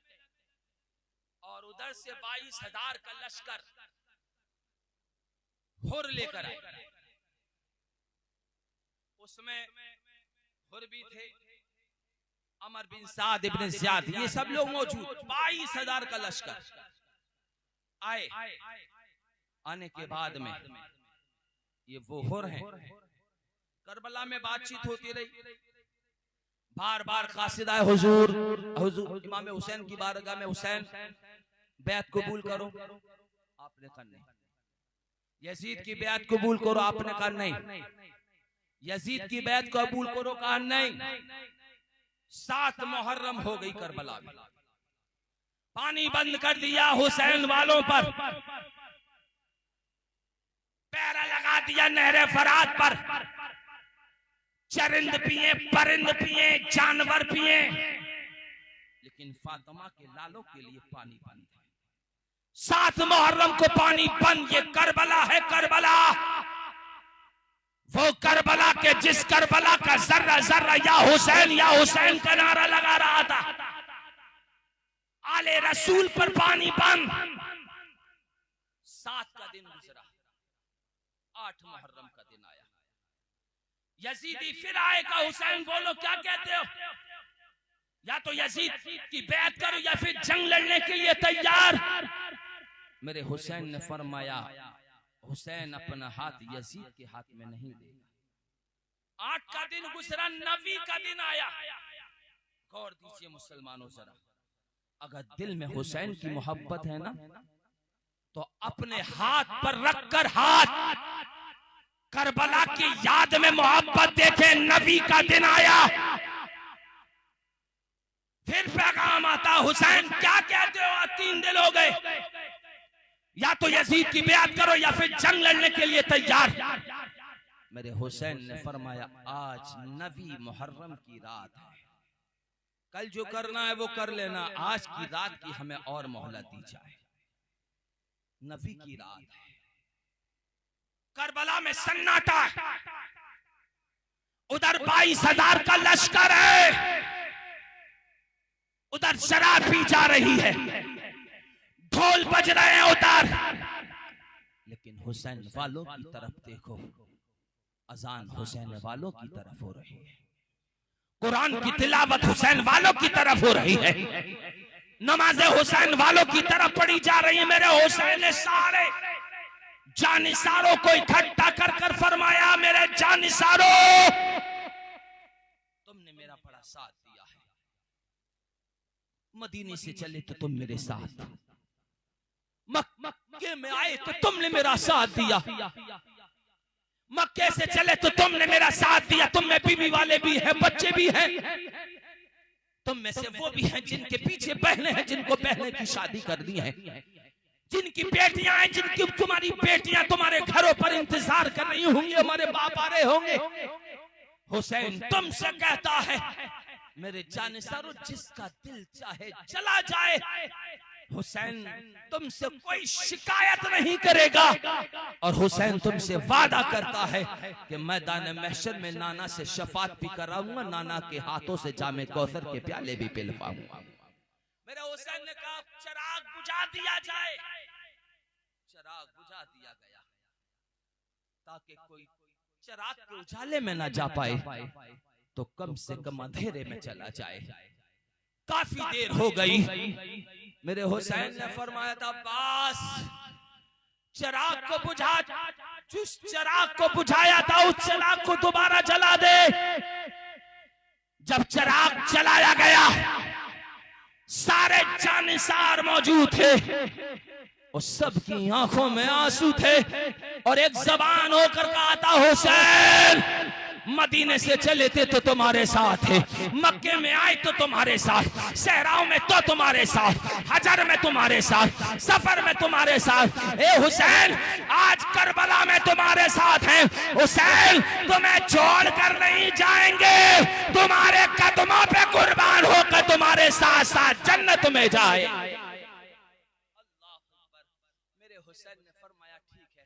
और उधर से 22,000 का लश्कर हुर लेकर आए। उसमें हुर भी थे, अमर बिन साद इब्न ज़ियाद, ये सब लोग मौजूद। 22,000 का लश्कर आए। आने के बाद में ये वो हुर हैं। करबला में बातचीत होती रही, बार बार कासिद आए, हुजूर इमाम हुसैन की बारगाह में, हुसैन बैत कबूल करो, आपने कहा नहीं। यजीद की बैत कबूल करो, आपने कहा नहीं। यजीद की बैत कबूल करो, कहा नहीं। 7 मुहर्रम हो गई करबला में, पानी बंद कर दिया हुसैन वालों पर, पैरा लगा दिया नहरे फरात पर। चरिंद पिए, परिंद पिए, जानवर पिए, लेकिन फातिमा के लालों के लिए पानी बंद है। 7 मुहर्रम को पानी बंद। ये करबला है, करबला, वो करबला के जिस करबला का जर्रा जर्रा या हुसैन का नारा लगा रहा था। आले रसूल पर पानी बंद। 7 का दिन गुजरा, 8 मुहर्रम का दिन आया। यजीदी फिर आएगा, हुसैन बोलो क्या कहते हो, या तो यजीद की बैत करो या फिर जंग लड़ने के लिए तैयार। मेरे हुसैन ने फरमाया, हुसैन अपना हाथ यजीद के हाथ में नहीं देगा। 8 का दिन गुजरा, 9वीं का दिन आया। गौर दीजिए मुसलमानों जरा, अगर दिल में हुसैन की मोहब्बत है ना, तो अपने हाथ पर रखकर हाथ करबला की याद में मोहब्बत देखे। 9वीं का दिन आया, फिर पैगाम आता, हुसैन क्या कहते हो, 3 दिन हो गए, या तो यजीद की बैत करो या फिर जंग लड़ने के लिए तैयार। मेरे हुसैन ने फरमाया, आज 9वीं मुहर्रम की रात है, कल जो करना है वो कर लेना, आज की रात की हमें और मोहलत दी जाए। 9वीं की रात है, करबला में सन्नाटा, उधर 22,000 का लश्कर है, उधर शराब पी जा रही है, ढोल बज रहे हैं उधर, लेकिन हुसैन वालों की तरफ देखो, अजान हुसैन वालों की तरफ हो रही है, कुरान की तिलावत हुसैन वालों की तरफ हो रही है, नमाज़ें हुसैन वालों की तरफ पढ़ी जा रही है। मेरे हुसैन ने सारे जानिसारों को इकट्ठा कर कर फरमाया, मेरे जानिसारों, तुमने मेरा बड़ा साथ दिया है, मदीने से चले तो तुम मेरे साथ, मक्के में आए तो तुमने मेरा साथ दिया, मक्के से चले तो तुमने मेरा साथ दिया। तुम में बीवी वाले भी हैं, बच्चे भी हैं, तुम में से वो भी हैं जिनके पीछे बहनें हैं, जिनको बहनें की शादी कर दी है, जिनकी बेटियां हैं, जिनकी तुम्हारी बेटियां तुम्हारे घरों पर इंतजार कर रही होंगी, हमारे बाप आ रहे होंगे। हुसैन तुमसे कहता है, मेरे जानिसारों, जिसका दिल चाहे चला जाए, हुसैन तुमसे कोई शिकायत नहीं करेगा। और हुसैन तुमसे वादा करता है कि मैदान महशर में नाना से शफात भी कराऊंगा, नाना के हाथों से जामे कौसर के प्याले भी पिलवाऊंगा। मेरे हुसैन ने कहा, चिराग बुझा दिया जाए। चिराग बुझा दिया गया ताकि कोई चिराग के उजाले में ना जा पाए, तो कम से कम अंधेरे में चला जाए। काफी देर हो गई, मेरे हुसैन ने फरमाया था, अब्बास चिराग को बुझा, जिस चिराग को बुझाया था उस चिराग को दोबारा जला दे। जब चिराग जलाया गया, सारे जानिसार मौजूद थे, और सबकी आंखों में आंसू थे, और एक जबान होकर कहा था, हुसैन मदीने से चले थे तो तुम्हारे साथ थे, मक्के में आए तो तुम्हारे साथ, सहराओं में तो तुम्हारे साथ, हजर में तुम्हारे साथ, सफर में तुम्हारे साथ। ए हुसैन, आज करबला में तुम्हारे साथ हैं। हुसैन, तुम्हें छोड़कर नहीं जाएंगे, तुम्हारे कदमों पे कुर्बान होकर तुम्हारे साथ साथ जन्नत में जाए। मेरे हुसैन ने फरमाया, ठीक है,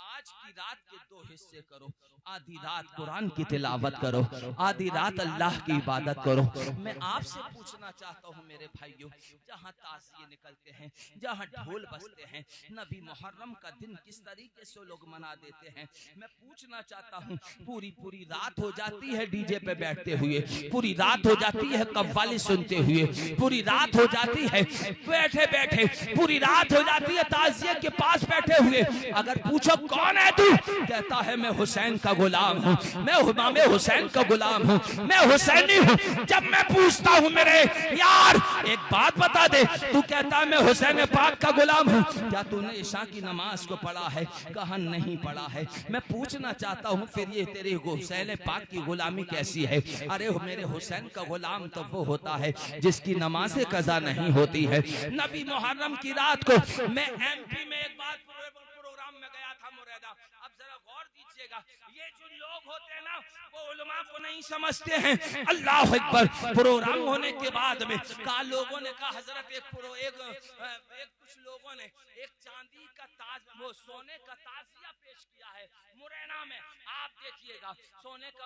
आज की रात के दो हिस्से करो, आधी रात कुरान की तिलावत करो, आधी रात अल्लाह की इबादत करो। मैं आपसे पूछना चाहता हूँ मेरे भाइयों, जहाँ ताज़िए निकलते हैं, जहाँ ढोल बजते हैं, नबी मुहर्रम का दिन किस तरीके से लोग मना देते हैं। मैं पूछना चाहता हूँ, पूरी पूरी रात हो जाती है डीजे पे बैठते हुए, पूरी रात हो जाती है कव्वाली सुनते हुए, पूरी रात हो जाती है बैठे बैठे, पूरी रात हो जाती है ताज़िए के पास बैठे हुए। अगर पूछो कौन है तू, कहता है मैं हुसैन का गुलाम हूँ, मैं इमाम हुसैन का गुलाम हूँ, मैं हुसैनी हूँ। जब मैं पूछता हूँ मेरे यार एक बात बता दे, तू कहता है मैं हुसैन पाक का गुलाम हूँ, क्या तूने ईशा की नमाज को पढ़ा है? कहा नहीं पढ़ा है। मैं पूछना चाहता हूँ फिर ये तेरे हुसैन पाक की गुलामी कैसी है? अरे मेरे हुसैन का गुलाम तो वो होता है जिसकी नमाज़ें कज़ा नहीं होती है। नबी मुहर्रम की रात को मैं एमपी में एक बात प्रोग्राम में गया था मुरैदा। अब जरा गौर दीजिएगा, ये जो लोग होते हैं ना वो उलमा को नहीं समझते हैं। अल्लाह अकबर। प्रोग्राम होने के बाद में कहा, लोगों ने कहा हजरत एक कुछ लोगों ने एक चांदी का ताज, वो सोने का ताजिया पेश किया है मुरैना में। आप देखिएगा सोने का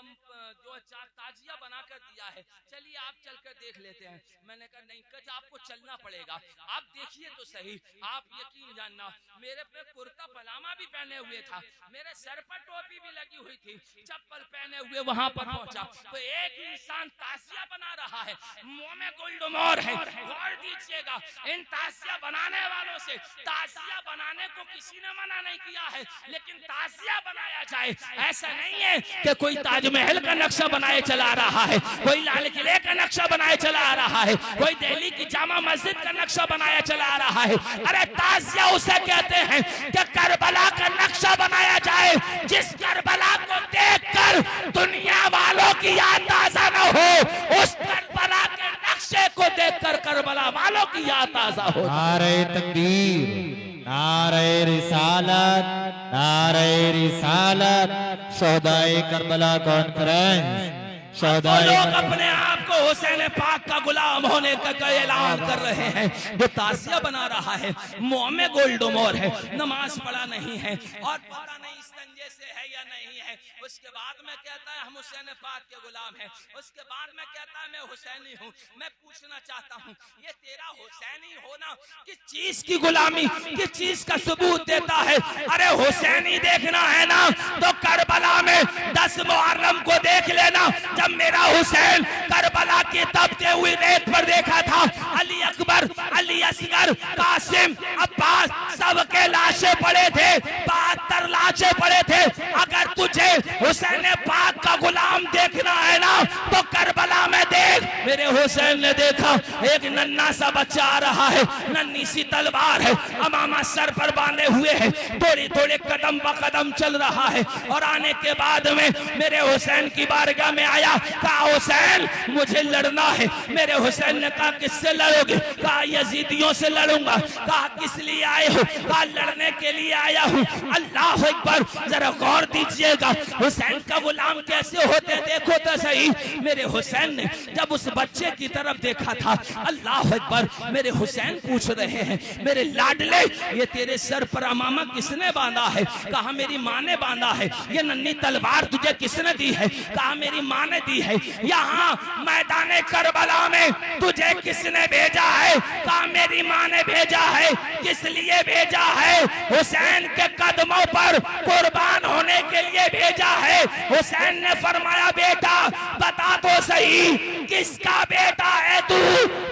जो ताजिया बनाकर दिया है, चलिए आप चलकर देख लेते हैं। मैंने कहा नहीं, कल आपको चलना पड़ेगा, आप देखिए तो सही। आप यकीन जानना, मेरे पे कुर्ता पलामा भी पहने हुए था, मेरे सर पर टोपी भी लगी हुई थी, चप्पल पहने हुए वहां पर पहुंचा तो एक इंसान ताजिया बना रहा है, मुंह में गुलडुमोर है। गौर दीजिएगा, इन ताजिया बनाने वालों से ताजिया बनाने को किसी ने मना नहीं किया है, लेकिन ताजिया बनाया जाए ऐसा नहीं है कि कोई ताजमहल का नक्शा बनाए चला रहा है, कोई लाल किले का नक्शा बनाए चला आ रहा है, कोई दिल्ली की जामा मस्जिद का नक्शा बनाया चला आ रहा है। अरे ताजिया उसे कहते हैं कि करबला का नक्शा बनाया जाए, जिस करबला को देखकर दुनिया वालों की याद ताजा न हो, उस करबला के नक्शे को देखकर करबला वालों की याद ताजा हो। नारे तकबीर, नारे रिसालत, नारे रिसालत। शोहदाए करबला कॉन्फ्रेंस, लोग अपने आप को हुसैन पाक का गुलाम होने का ऐलान कर रहे हैं। जो ताजिया बना रहा है मुंह में गोल्डोमोर है, नमाज पढ़ा नहीं है और पता नहीं संजय से है या नहीं है। उसके बाद में कहता है हम हुसैन पाक के गुलाम हैं, उसके बाद में कहता है मैं हुसैनी हूँ। मैं पूछना चाहता हूँ, ये तेरा हुसैनी होना किस चीज की गुलामी, किस चीज का सबूत देता है? अरे हुसैनी देखना है ना तो करबला में 10 मुहर्रम को देख लेना, जब मेरा हुसैन करबला की तपते हुई रेत पर देखा था, अली अकबर, अली असगर, कासिम, अब्बास सबके लाशें पड़े थे, 72 लाशें पड़े थे। अगर तुझे हुसैन पाक का गुलाम देखना है ना तो करबला में देख। मेरे हुसैन ने देखा एक नन्ना सा बच्चा आ रहा है, नन्ही सी तलवार है, अमामा सर पर बांधे हुए है, थोड़े थोड़े कदम ब कदम चल रहा है। और आने के बाद में मेरे हुसैन की बारगाह में आया, कहा हुसैन मुझे लड़ना है। मेरे हुसैन ने कहा किससे लड़ोगे? कहा यजीदियों से लड़ूंगा। कहा किस लिए आए हो? कहा लड़ने के लिए आया हूँ। अल्लाह अकबर। जरा गौर दीजिएगा हुसैन का गुलाम कैसे होते, देखो तो सही। मेरे हुसैन ने जब उस बच्चे की तरफ देखा था, अल्लाह अकबर, मेरे हुसैन पूछ रहे हैं मेरे लाडले ये तेरे सर पर अमामा किसने बांधा है? कहा मेरी माँ ने बांधा है। ये नन्ही तलवार तुझे किसने दी है? कहा मेरी माँ ने दी है। यहाँ मैदान करबला में तुझे किसने भेजा है? कहा मेरी माँ ने भेजा है। किस लिए भेजा है? हुसैन के कदमों पर कुर्बान होने के लिए भेजा है। हुसैन ने फरमाया बेटा बता तो सही किसका बेटा है तू?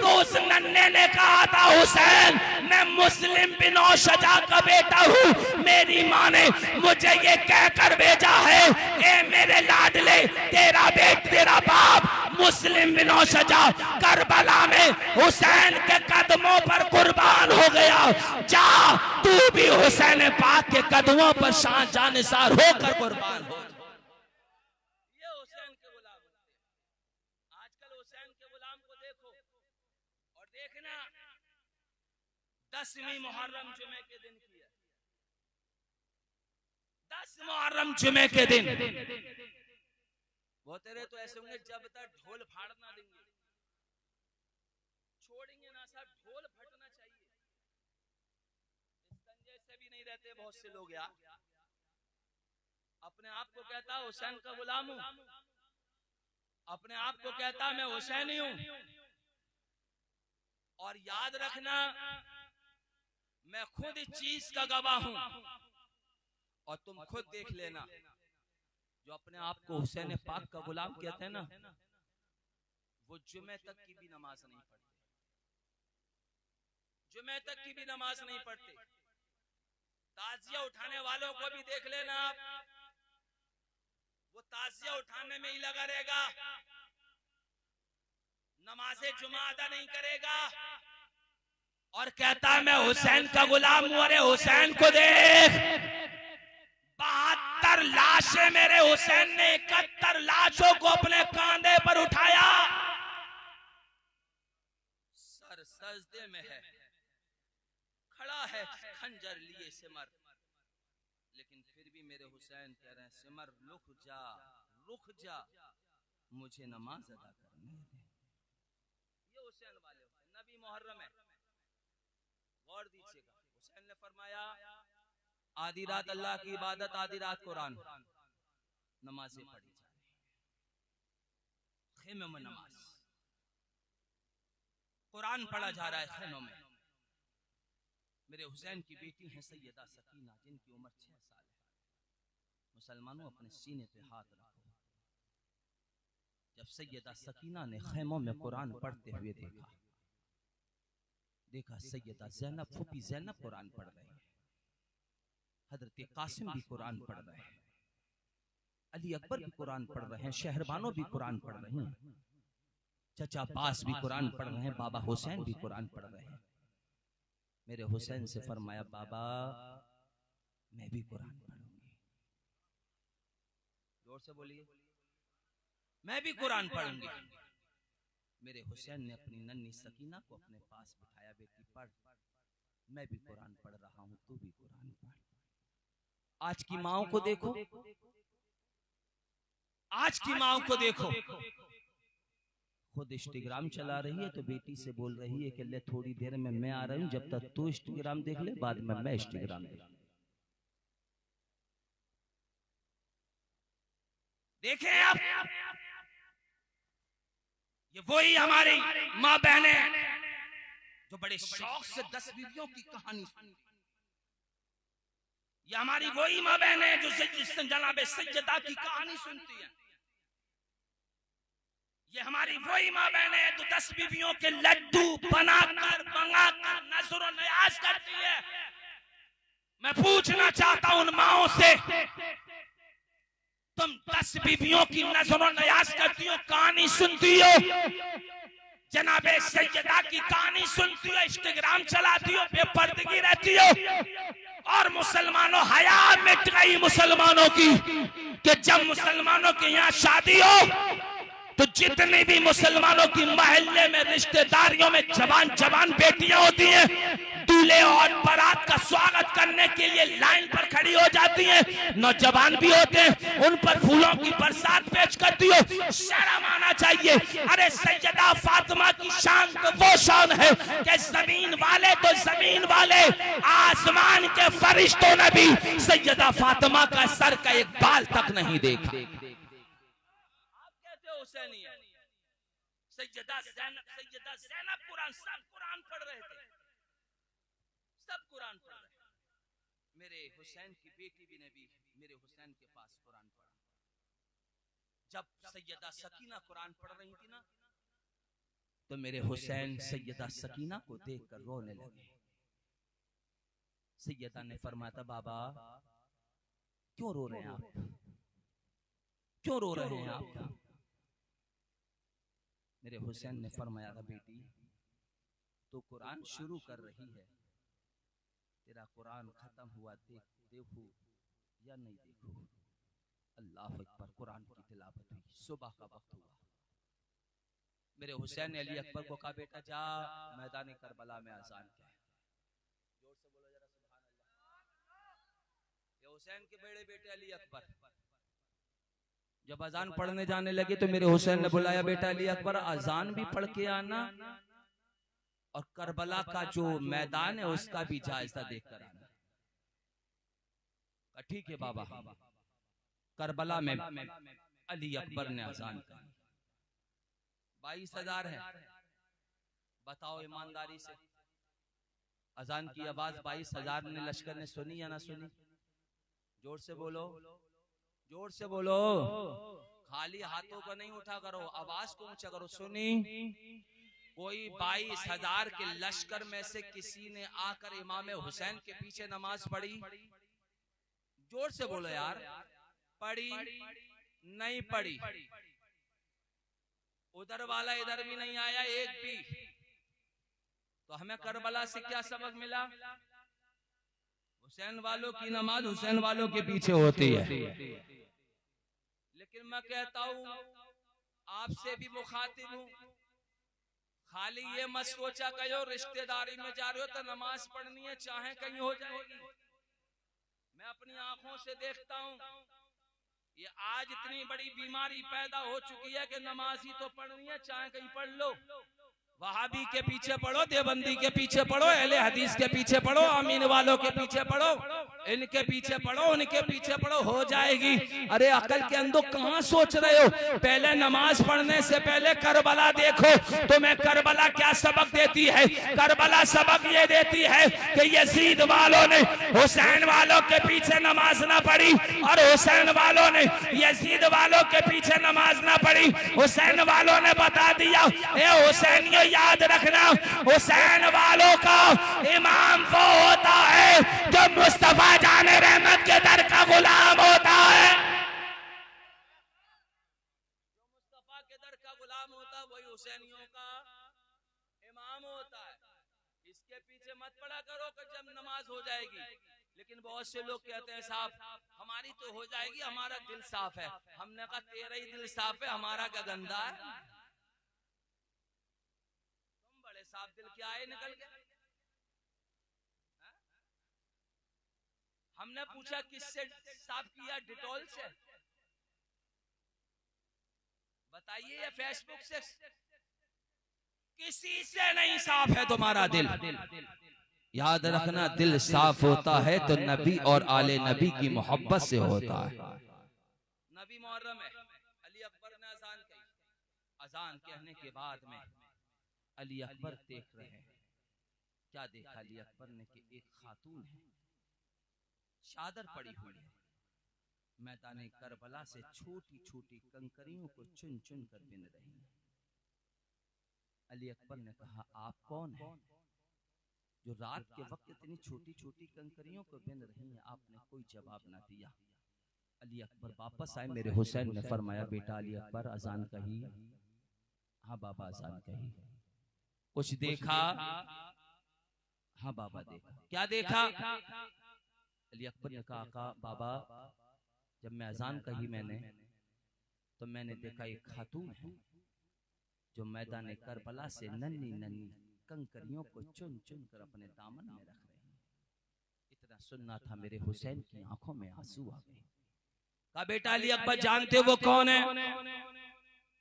तो उस नन्हे ने कहा था हुसैन मैं मुस्लिम बिन औशजा का बेटा हूँ, मेरी माँ ने मुझे ये कहकर भेजा है ए मेरे लाडले तेरा बाप मुस्लिम बिन औशजा करबला में हुसैन के कदमों पर कुर्बान हो गया। जा तू भी हुसैन पाक के कदमों पर शान जानिसार होकर कुर्बान हो। ये हुसैन के गुलाम। आजकल हुसैन के गुलाम को देखो और देखना 10वीं मुहर्रम जुमे के दिन की है। 10 मुहर्रम जुमे के दिन वो तेरे तो ऐसे होंगे जब तक ढोल फाड़ना देंगे, छोड़ेंगे ना साहब, ढोल फटना चाहिए। इस संजय से भी नहीं रहते बहुत से लोग यार, अपने आप को कहता हुसैन का गुलाम हूं, अपने आप को कहता मैं हुसैनी हूं। और याद रखना मैं खुद इस चीज का गवाह हूं, और तुम खुद देख लेना जो अपने आप को हुसैन पाक का गुलाम कहते हैं ना, वो जुमे तक की भी नमाज नहीं पढ़ते, जुमे तक की भी नमाज नहीं पढ़ते। ताजिया उठाने वालों को भी देख लेना आप, वो ताजिया उठाने में ही लगा रहेगा, नमाज़े जुमा अदा नहीं करेगा और कहता है मैं हुसैन का गुलाम हूं। अरे हुसैन को देख, 72 लाशें मेरे हुसैन ने 71 लाशों को अपने कांधे पर उठाया, सर सजदे में है, खड़ा है खंजर लिए सिमर, लेकिन फिर भी मेरे हुसैन कह रहे हैं सिमर रुक जा, मुझे नमाज अदा करने दे। ये हुसैन वाले होते, नबी मुहर्रम है, गौर दीजिएगा। हुसैन ने फरमाया आधी रात अल्लाह की इबादत, आधी रात कुरान, नमाजें पढ़ी जा रही, खेमे में नमाज, कुरान पढ़ा जा रहा है खेमों में। मेरे हुसैन की बेटी है सैयदा सकीना, जिनकी उम्र 6 साल है। मुसलमानों अपने सीने पे हाथ रखो। जब सैयदा सकीना ने खेमों में कुरान पढ़ते हुए देखा सैयदा ज़ैनब, फूफी ज़ैनब कुरान पढ़ रहे हैं, हजरत कासिम भी कुरान पढ़ रहे हैं, अली अकबर भी कुरान पढ़ रहे हैं, शहरबानो भी कुरान पढ़ रहे हैं, चचा अब्बास भी कुरान पढ़ रहे हैं, बाबा हुसैन भी कुरान पढ़ रहे हैं। मेरे हुसैन से फरमाया बाबा मैं भी कुरान पढ़ूंगी, जोर से बोलिए, मैं भी कुरान पढ़ूंगी। मेरे हुसैन ने अपनी नन्ही सकीना को अपने पास बिठाया, बेटी पढ़, मैं भी कुरान पढ़ रहा हूं, तू भी कुरान पढ़। आज की माओ को देखो, आज की माओ को देखो, खुद इंस्टाग्राम चला रही है तो बेटी से बोल रही है कि ले थोड़ी देर में मैं आ रही हूं, जब तक तू इंस्टाग्राम देख ले, बाद में मैं इंस्टाग्राम देख। देखें आप, ये वही हमारी माँ बहने जो बड़े शौक से 10 बीवियों की कहानी सुनी, ये हमारी वही माँ बहने जो जनाबे सैयदा की कहानी सुनती है, ये हमारी वही माँ बहने जो 10 बीवियों के लड्डू बनाकर मंगाकर नजर नियाज करती है। मैं पूछना चाहता हूं उन माओं से, तुम 10 बीवियों की नजर नियाज करती हो, कहानी सुनती हो, जनाबे सैयदा की कहानी सुनती हो, इंस्टाग्राम चलाती हो, बेपर्दगी रहती हो, और मुसलमानों हया मिट गई मुसलमानों की कि जब मुसलमानों के यहाँ शादी हो तो जितनी भी मुसलमानों की महल्ले में रिश्तेदारियों में जवान बेटियां होती हैं, दूल्हे और बारात का स्वागत करने के लिए लाइन पर खड़ी हो जाती हैं, नौजवान भी होते हैं, उन पर फूलों की बरसात पेश करती हो, शर्म आना चाहिए। अरे सैयदा फातिमा की शान तो वो शान है कि जमीन वाले तो जमीन वाले, आसमान के फरिश्तों ने भी सैयदा फातिमा का सर का एक बाल तक नहीं देखा। सैयदा ज़ैनब कुरान, सब कुरान पढ़ रहे थे, सब कुरान पढ़ रहे थे। मेरे हुसैन की बेटी भी ने भी मेरे हुसैन के पास कुरान पढ़ा। जब सैयदा सकीना कुरान पढ़ रही थी ना, तो मेरे हुसैन सैयदा सकीना को देखकर रोने लगे। सैयदा ने फरमाया था बाबा क्यों रो रहे हैं आप, क्यों रो रहे हैं आप? मेरे हुसैन ने फरमाया था बेटी तो कुरान शुरू कर रही है, तेरा कुरान खत्म हुआ देखो या नहीं देखो। अल्लाह अकबर, कुरान की तिलावत हुई, सुबह का वक्त हुआ। मेरे हुसैन ने अली अकबर को कहा बेटा जा मैदान करबला में अजान क्या है, जोर से बोलो जरा सुभान अल्लाह। ये हुसैन के बड़े बेटे अली अकबर जब अजान पढ़ने जाने लगे तो मेरे हुसैन ने बुलाया बेटा अली अकबर अजान भी पढ़ के आना और करबला का जो मैदान है उसका भी जायजा देकर आना। ठीक है बाबा। करबला में अली अकबर ने अजान कही। 22,000 है, बताओ ईमानदारी से, अजान की आवाज 22,000 ने लश्कर ने सुनी या ना सुनी? जोर से बोलो, जोर से बोलो, खाली हाथों को नहीं उठा करो, आवाज को ऊंचा करो। सुनी? कोई 22,000 के लश्कर में से किसी ने आकर इमाम हुसैन के पीछे नमाज पढ़ी? जोर से बोलो यार, पढ़ी? नहीं पढ़ी। उधर वाला इधर भी नहीं आया एक भी। तो हमें करबला से क्या सबक मिला? हुसैन वालों की नमाज हुसैन वालों के पीछे होती है। लेकिन मैं कहता हूं, आपसे भी मुखातिब हूं, खाली ये मत सोचा कहो रिश्तेदारी में जा रहे हो तो नमाज पढ़नी है, चाहे कहीं हो जाएगी। मैं अपनी आंखों से देखता हूं, ये आज इतनी बड़ी बीमारी पैदा हो चुकी है कि नमाज ही तो पढ़नी है, चाहे कहीं पढ़ लो। वहाबी के पीछे पढ़ो, देवबंदी के पीछे पढ़ो, अहले हदीस के पीछे पढ़ो, आमीन वालों के पीछे पढ़ो, इनके पीछे पढ़ो, उनके पीछे पढ़ो, हो जाएगी। अरे अकल के अंदर कहां सोच रहे हो? पहले नमाज पढ़ने से पहले करबला देखो, तुम्हें करबला क्या सबक देती है? करबला सबक ये देती है कि यजीद वालों ने हुसैन वालों के पीछे नमाज ना पढ़ी, और हुसैन वालों ने यजीद वालों के पीछे नमाज ना पढ़ी। हुसैन वालों ने बता दिया, ए हुसैनियों याद रखना, हुसैन वालों का इमाम वो होता है जो मुस्तफा जाने रहमत के दर का गुलाम होता है। जो मुस्तफा के दर का गुलाम होता है वही हुसैनियों का इमाम होता है। इसके पीछे मत पड़ा करो कि जब नमाज हो जाएगी। लेकिन बहुत से लोग कहते हैं साहब हमारी तो हो जाएगी, हमारा दिल साफ है। हमने कहा तेरा ही दिल साफ है, हमारा क्या गंदा है? साफ दिल क्या है निकल के? हमने पूछा किससे साफ किया? डिटॉल से? बताइए, या फेसबुक से? किसी से नहीं साफ है तुम्हारा दिल। याद रखना, दिल साफ होता है तो नबी और आले नबी की मोहब्बत से होता है। नबी मुहर्रम है, अली अकबर ने अजान कही। अजान कहने के बाद में अली अकबर देख रहे हैं, क्या देखा अली अकबर ने कि एक खातून है, चादर पड़ी हुई है, मैदान करबला से छोटी छोटी कंकरियों को चुन चुन कर बिन रही है। अली अकबर ने कहा, आप कौन हैं जो रात के वक्त इतनी छोटी छोटी कंकरियों को बिन रही हैं? आपने कोई जवाब ना दिया। अली अकबर वापस आए, मेरे हुसैन ने फरमाया, बेटा अली अकबर अजान कही? हाँ बाबा अजान कही। कुछ देखा? हाँ बाबा देखा। क्या देखा? अली अकबर ने कहा, बाबा जब मैं अजान कही मैंने, तो मैंने देखा एक खातून है जो मैदान करबला से नन्ही नन्ही कंकरियों को चुन चुन कर अपने दामन में रख रही है। इतना सुनना था, मेरे हुसैन की आंखों में आंसू आ गए। कहा, बेटा अली अकबर जानते वो कौन है?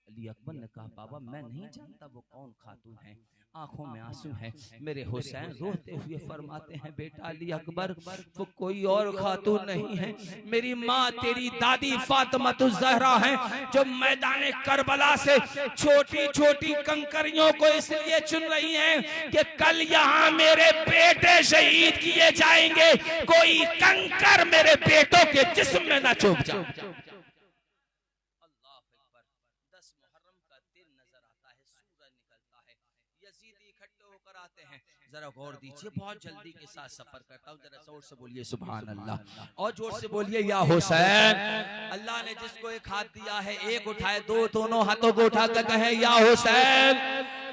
अली अकबर ने कहा, बाबा मैं नहीं जानता वो कौन खातून है। आंखों में आंसू है। मेरे हुसैन रोते हुए फरमाते हैं, बेटा अली अकबर वो कोई और खातून नहीं है, मेरी माँ तेरी दादी फातिमातुज़ ज़हरा है, जो मैदान करबला से छोटी छोटी कंकरियों को इसलिए चुन रही हैं कि कल यहाँ मेरे बेटे शहीद किए जाएंगे, कोई कंकर मेरे बेटों के जिस्म में न चुभ जाए। जरा गौर दीजिए, बहुत जल्दी के साथ सफर करता हूँ, जरा जोर से बोलिए सुभान अल्लाह, और जोर से बोलिए या हुसैन। अल्लाह ने जिसको एक हाथ दिया है, एक उठाए, दो दोनों हाथों को उठाकर कहे या हुसैन,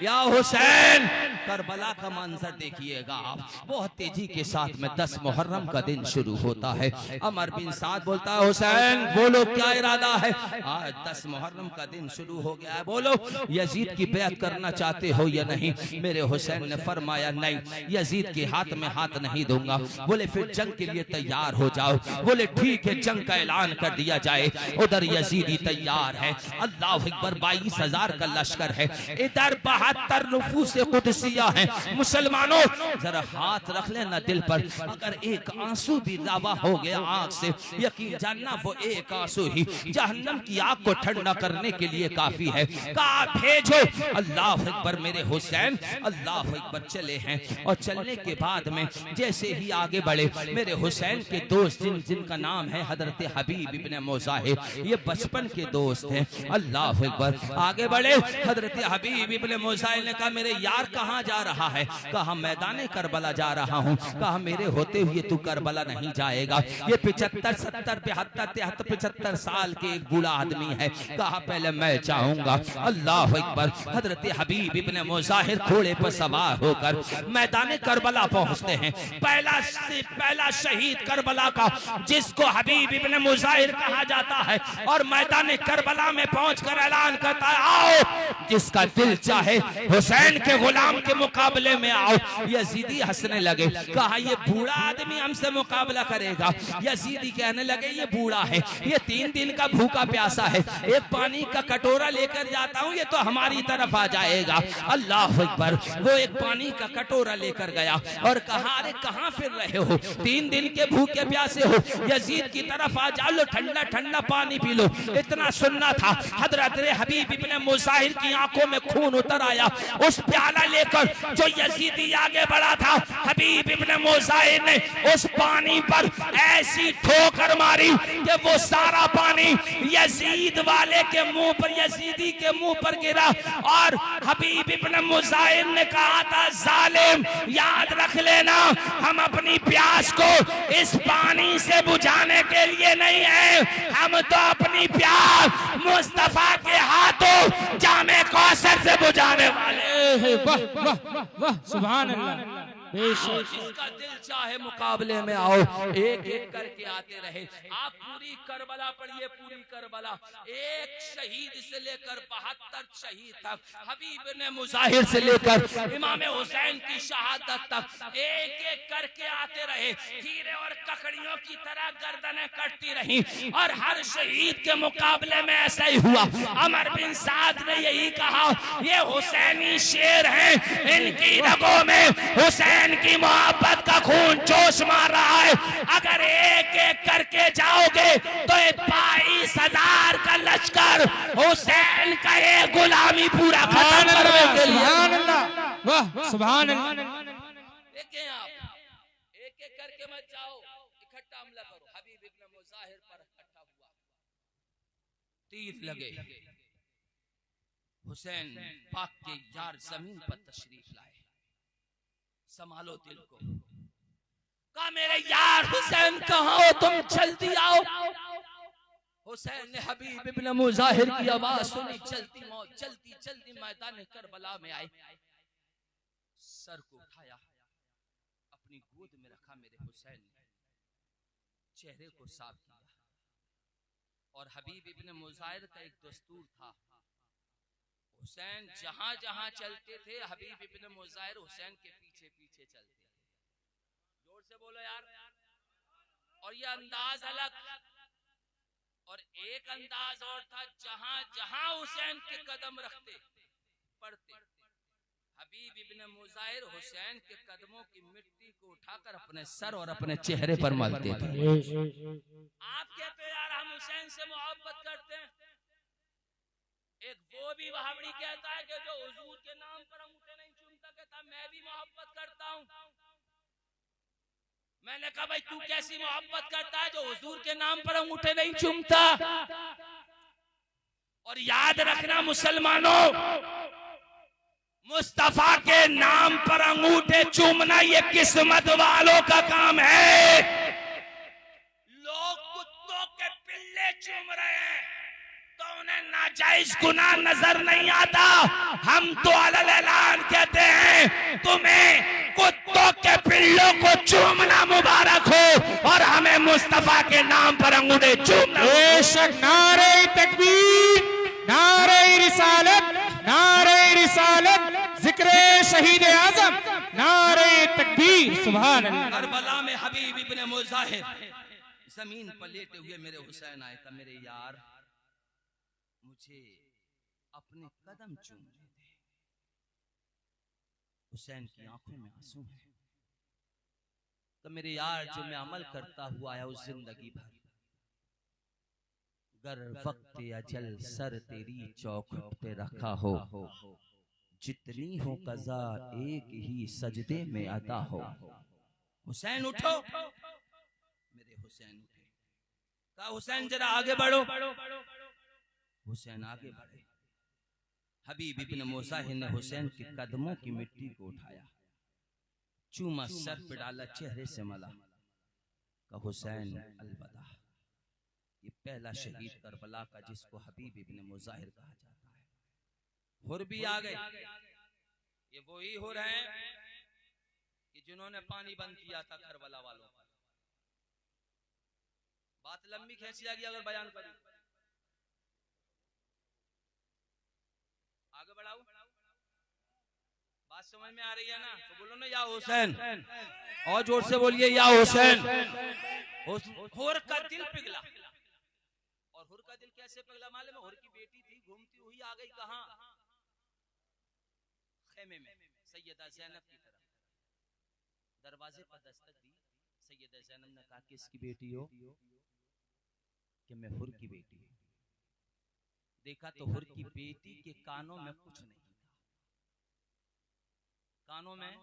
या हुसैन। करबला का मंजर देखिएगा आप, बहुत तेजी के साथ में 10 मुहर्रम का दिन शुरू होता है। अमर बिन साद बोलता है, हुसैन बोलो क्या इरादा है? आज 10 मुहर्रम का दिन शुरू हो गया है, बोलो यजीद की बैत करना चाहते हो या नहीं? मेरे हुसैन ने फरमाया, नहीं यजीद के हाथ में हाथ नहीं दूंगा। बोले फिर जंग के लिए तैयार हो जाओ। बोले ठीक है, जंग का ऐलान कर दिया जाए। उधर यजीदी तैयार है, अल्लाह अकबर, 22,000 का लश्कर है। इधर 72 नफूस कुदसिया हैं। मुसलमानों जरा हाथ रख लेना दिल पर, अगर एक आंसू भी लावा हो गया आंख से, यकीन जानना वो एक आंसू ही जहन्नम की आग को ठंडा करने के लिए काफी है। कहा भेजो। अल्लाह अकबर मेरे हुसैन अल्लाह अकबर चले हैं, और चलने के बाद में जैसे ही आगे बढ़े मेरे हुसैन के दोस्त जिनका नाम है हजरत हबीब इब्ने मुज़ाहिर, ये बचपन के दोस्त हैं। अल्लाह अकबर आगे बढ़े। हजरत हबीब इब्ने मुज़ाहिर ने कहा मेरे यार कहाँ जा रहा है? कहा मैदान करबला जा रहा हूँ। कहा मेरे होते हुए तू करबला नहीं जाएगा। ये 75 70 72 73 75 साल के एक बूढ़ा आदमी है। कहा पहले मैं चाहूंगा। अल्लाह अकबर हजरत हबीब इब्ने मुज़ाहिर घोड़े पर सवार होकर मैदान करबला पहुंचते हैं। पहला शहीद करबला का जिसको हबीब इब्ने मुज़ाहिर कहा जाता है, और मैदान करबला में पहुंचकर ऐलान करता है आओ जिसका दिल चाहे हुसैन के गुलाम के मुकाबले में आओ। यजीदी हंसने लगे। कहा ये बूढ़ा आदमी हमसे मुकाबला करेगा? यजीदी कहने लगे ये बूढ़ा है, ये 3 दिन का भूखा प्यासा है, एक पानी का कटोरा लेकर जाता हूँ ये तो हमारी तरफ आ जाएगा। अल्लाह अकबर वो एक पानी का कटोरा लेकर गया और कहा अरे कहाँ फिर रहे हो, 3 दिन के भूखे प्यासे हो, यजीद की तरफ आ जाओ, लो ठंडा ठंडा पानी पी लो। इतना सुनना था। हजरत हबीब इब्ने मुज़ाहिर की आंखों में खून उतर आया। उस प्याला लेकर जो यजीदी आगे बढ़ा था, हबीब इब्ने मुज़ाहिर ने उस पानी पर ऐसी ठोकर मारी कि वो सारा पानी यजीद वाले के मुंह पर, यजीदी के मुंह पर गिरा। और हबीब इब्ने मुज़ाहिर ने कहा था जालिम याद रख लेना, हम अपनी प्यास को इस पानी से बुझाने के लिए नहीं है, हम तो अपनी प्यास मुस्तफा के हाथों जामे कौसर से बुझाने वाले हैं। वाह वाह वाह सुभान अल्लाह। जिसका दिल चाहे मुकाबले में आओ। एक एक करके आते रहे। आप पूरी करबला पढ़िए, पूरी करबला एक शहीद से लेकर 72 शहीद तक, हबीब ने मुज़ाहिर से लेकर इमाम हुसैन की शहादत तक एक एक करके आते रहे। हीरे और ककड़ियों की तरह गर्दनें कटती रही, और हर शहीद के मुकाबले में ऐसा ही हुआ। अमर बिन साद ने यही कहा ये हुसैनी शेर हैं, इनकी रगों में हुसैन की मोहब्बत का खून जोश मार रहा है। अगर एक एक करके जाओगे तो 22,000 का लश्कर हुसैन का ये गुलामी पूरा खत्म करने के लिए। सुभान अल्लाह, वाह सुभान अल्लाह। देखें आप एक एक करके मत जाओ, इकट्ठा हमला करो। हबीब इब्ने मुज़ाहिर पर इकट्ठा हुआ, तीर लगे। हुसैन पाक के यार जमीन पर तशरीफ लाए। संभालो दिल को। कहा मेरे यार हुसैन कहाँ हो तुम, जल्दी आओ। हुसैन ने हबीब इब्ने मुज़ाहिर की आवाज सुनी, चलती मौत जल्दी जल्दी मैदान करबला में आए। सर को उठाया, अपनी गोद में रखा मेरे हुसैन ने, चेहरे को साफ किया। और हबीब इब्ने मुज़ाहिर का एक दस्तूर था, हुसैन जहां जहां चलते थे हबीब इब्ने मुज़ाहिर हुसैन के पीछे पीछे चलते थे। जोर से बोलो यार। और ये अंदाज अलग, और एक अंदाज और था, जहां जहां हुसैन के कदम रखते पड़ते, हबीब इब्ने मुज़ाहिर हुसैन के कदमों की मिट्टी को उठाकर अपने सर और अपने चेहरे पर मलते थे। आप कहते हो यार हम हुसैन से मोहब्बत करते हैं, एक वो भी वहाबड़ी कहता है कि जो हुजूर के नाम पर अंगूठे नहीं चूमता, कहता मैं भी मोहब्बत करता हूं। मैंने कहा भाई तू कैसी मोहब्बत करता है जो हुजूर के नाम पर अंगूठे नहीं चूमता? और याद रखना मुसलमानों, मुस्तफा के नाम पर अंगूठे चूमना ये किस्मत वालों का काम है। लोग कुत्तों के पिल्ले चूम रहे हैं तो उन्हें नाजायज गुनाह नजर नहीं आता। हम तो अलल ऐलान कहते हैं तुम्हें कुत्तों के पिल्लों को चूमना मुबारक हो, और हमें मुस्तफा के नाम पर अंगूठे चूमना। बेशक नारे तकबीर, नारे रिसालत, नारे रिसालत, जिक्र शहीद आजम, नारे तकबीर, सुभान अल्लाह। करबला में हबीब इब्ने मुज़ाहिर जमीन पर लेटे हुए मेरे हुसैन आए, कहा मेरे यार मुझे अपने कदम चूमने दे। हुसैन की आंखों में आंसू है। तो मेरे यार, जो मैं अमल करता हुआ आया उस जिंदगी भर, गर वक्त अजल सर तेरी चौखट पे रखा हो, जितनी हो कज़ा एक ही सजदे में अदा हो। हुसैन उठो, मेरे हुसैन उठे। कहा हुसैन जरा आगे बढ़ो। हुसैन आगे बढ़े। हबीब इब्न मुज़ाहिर ने हुसैन के कदमों की मिट्टी को उठाया, चूमा, सर पे डाला, चेहरे से मला। कहा हुसैन अलविदा। ये पहला शहीद करबला का जिसको हबीब इब्न मुज़ाहिर कहा जाता है। हुर भी आ गए। ये वही हुर हैं कि जिन्होंने पानी बंद किया था करबला वालों पर। बात लंबी खींची जाएगी अगर बयान करूं। आगे बढ़ाऊं? बात समझ में आ रही है ना? तो बोलो ना या हुसैन, और जोर से बोलिए या हुसैन। हुर का दिल पिघला। और हुर का दिल कैसे पिघला मालूम है? हुर की बेटी थी, घूमती हुई आ गई कहां? खेमे में, सैयदा ज़ैनब की तरफ। दरवाजे पर दस्तक दी। सैयदा ज़ैनब ने कहा किसकी बेटी हो? कि मैं हुर की बेटी हूं। देखा तो हुर की बेटी के कानों में कुछ नहीं था, कानों में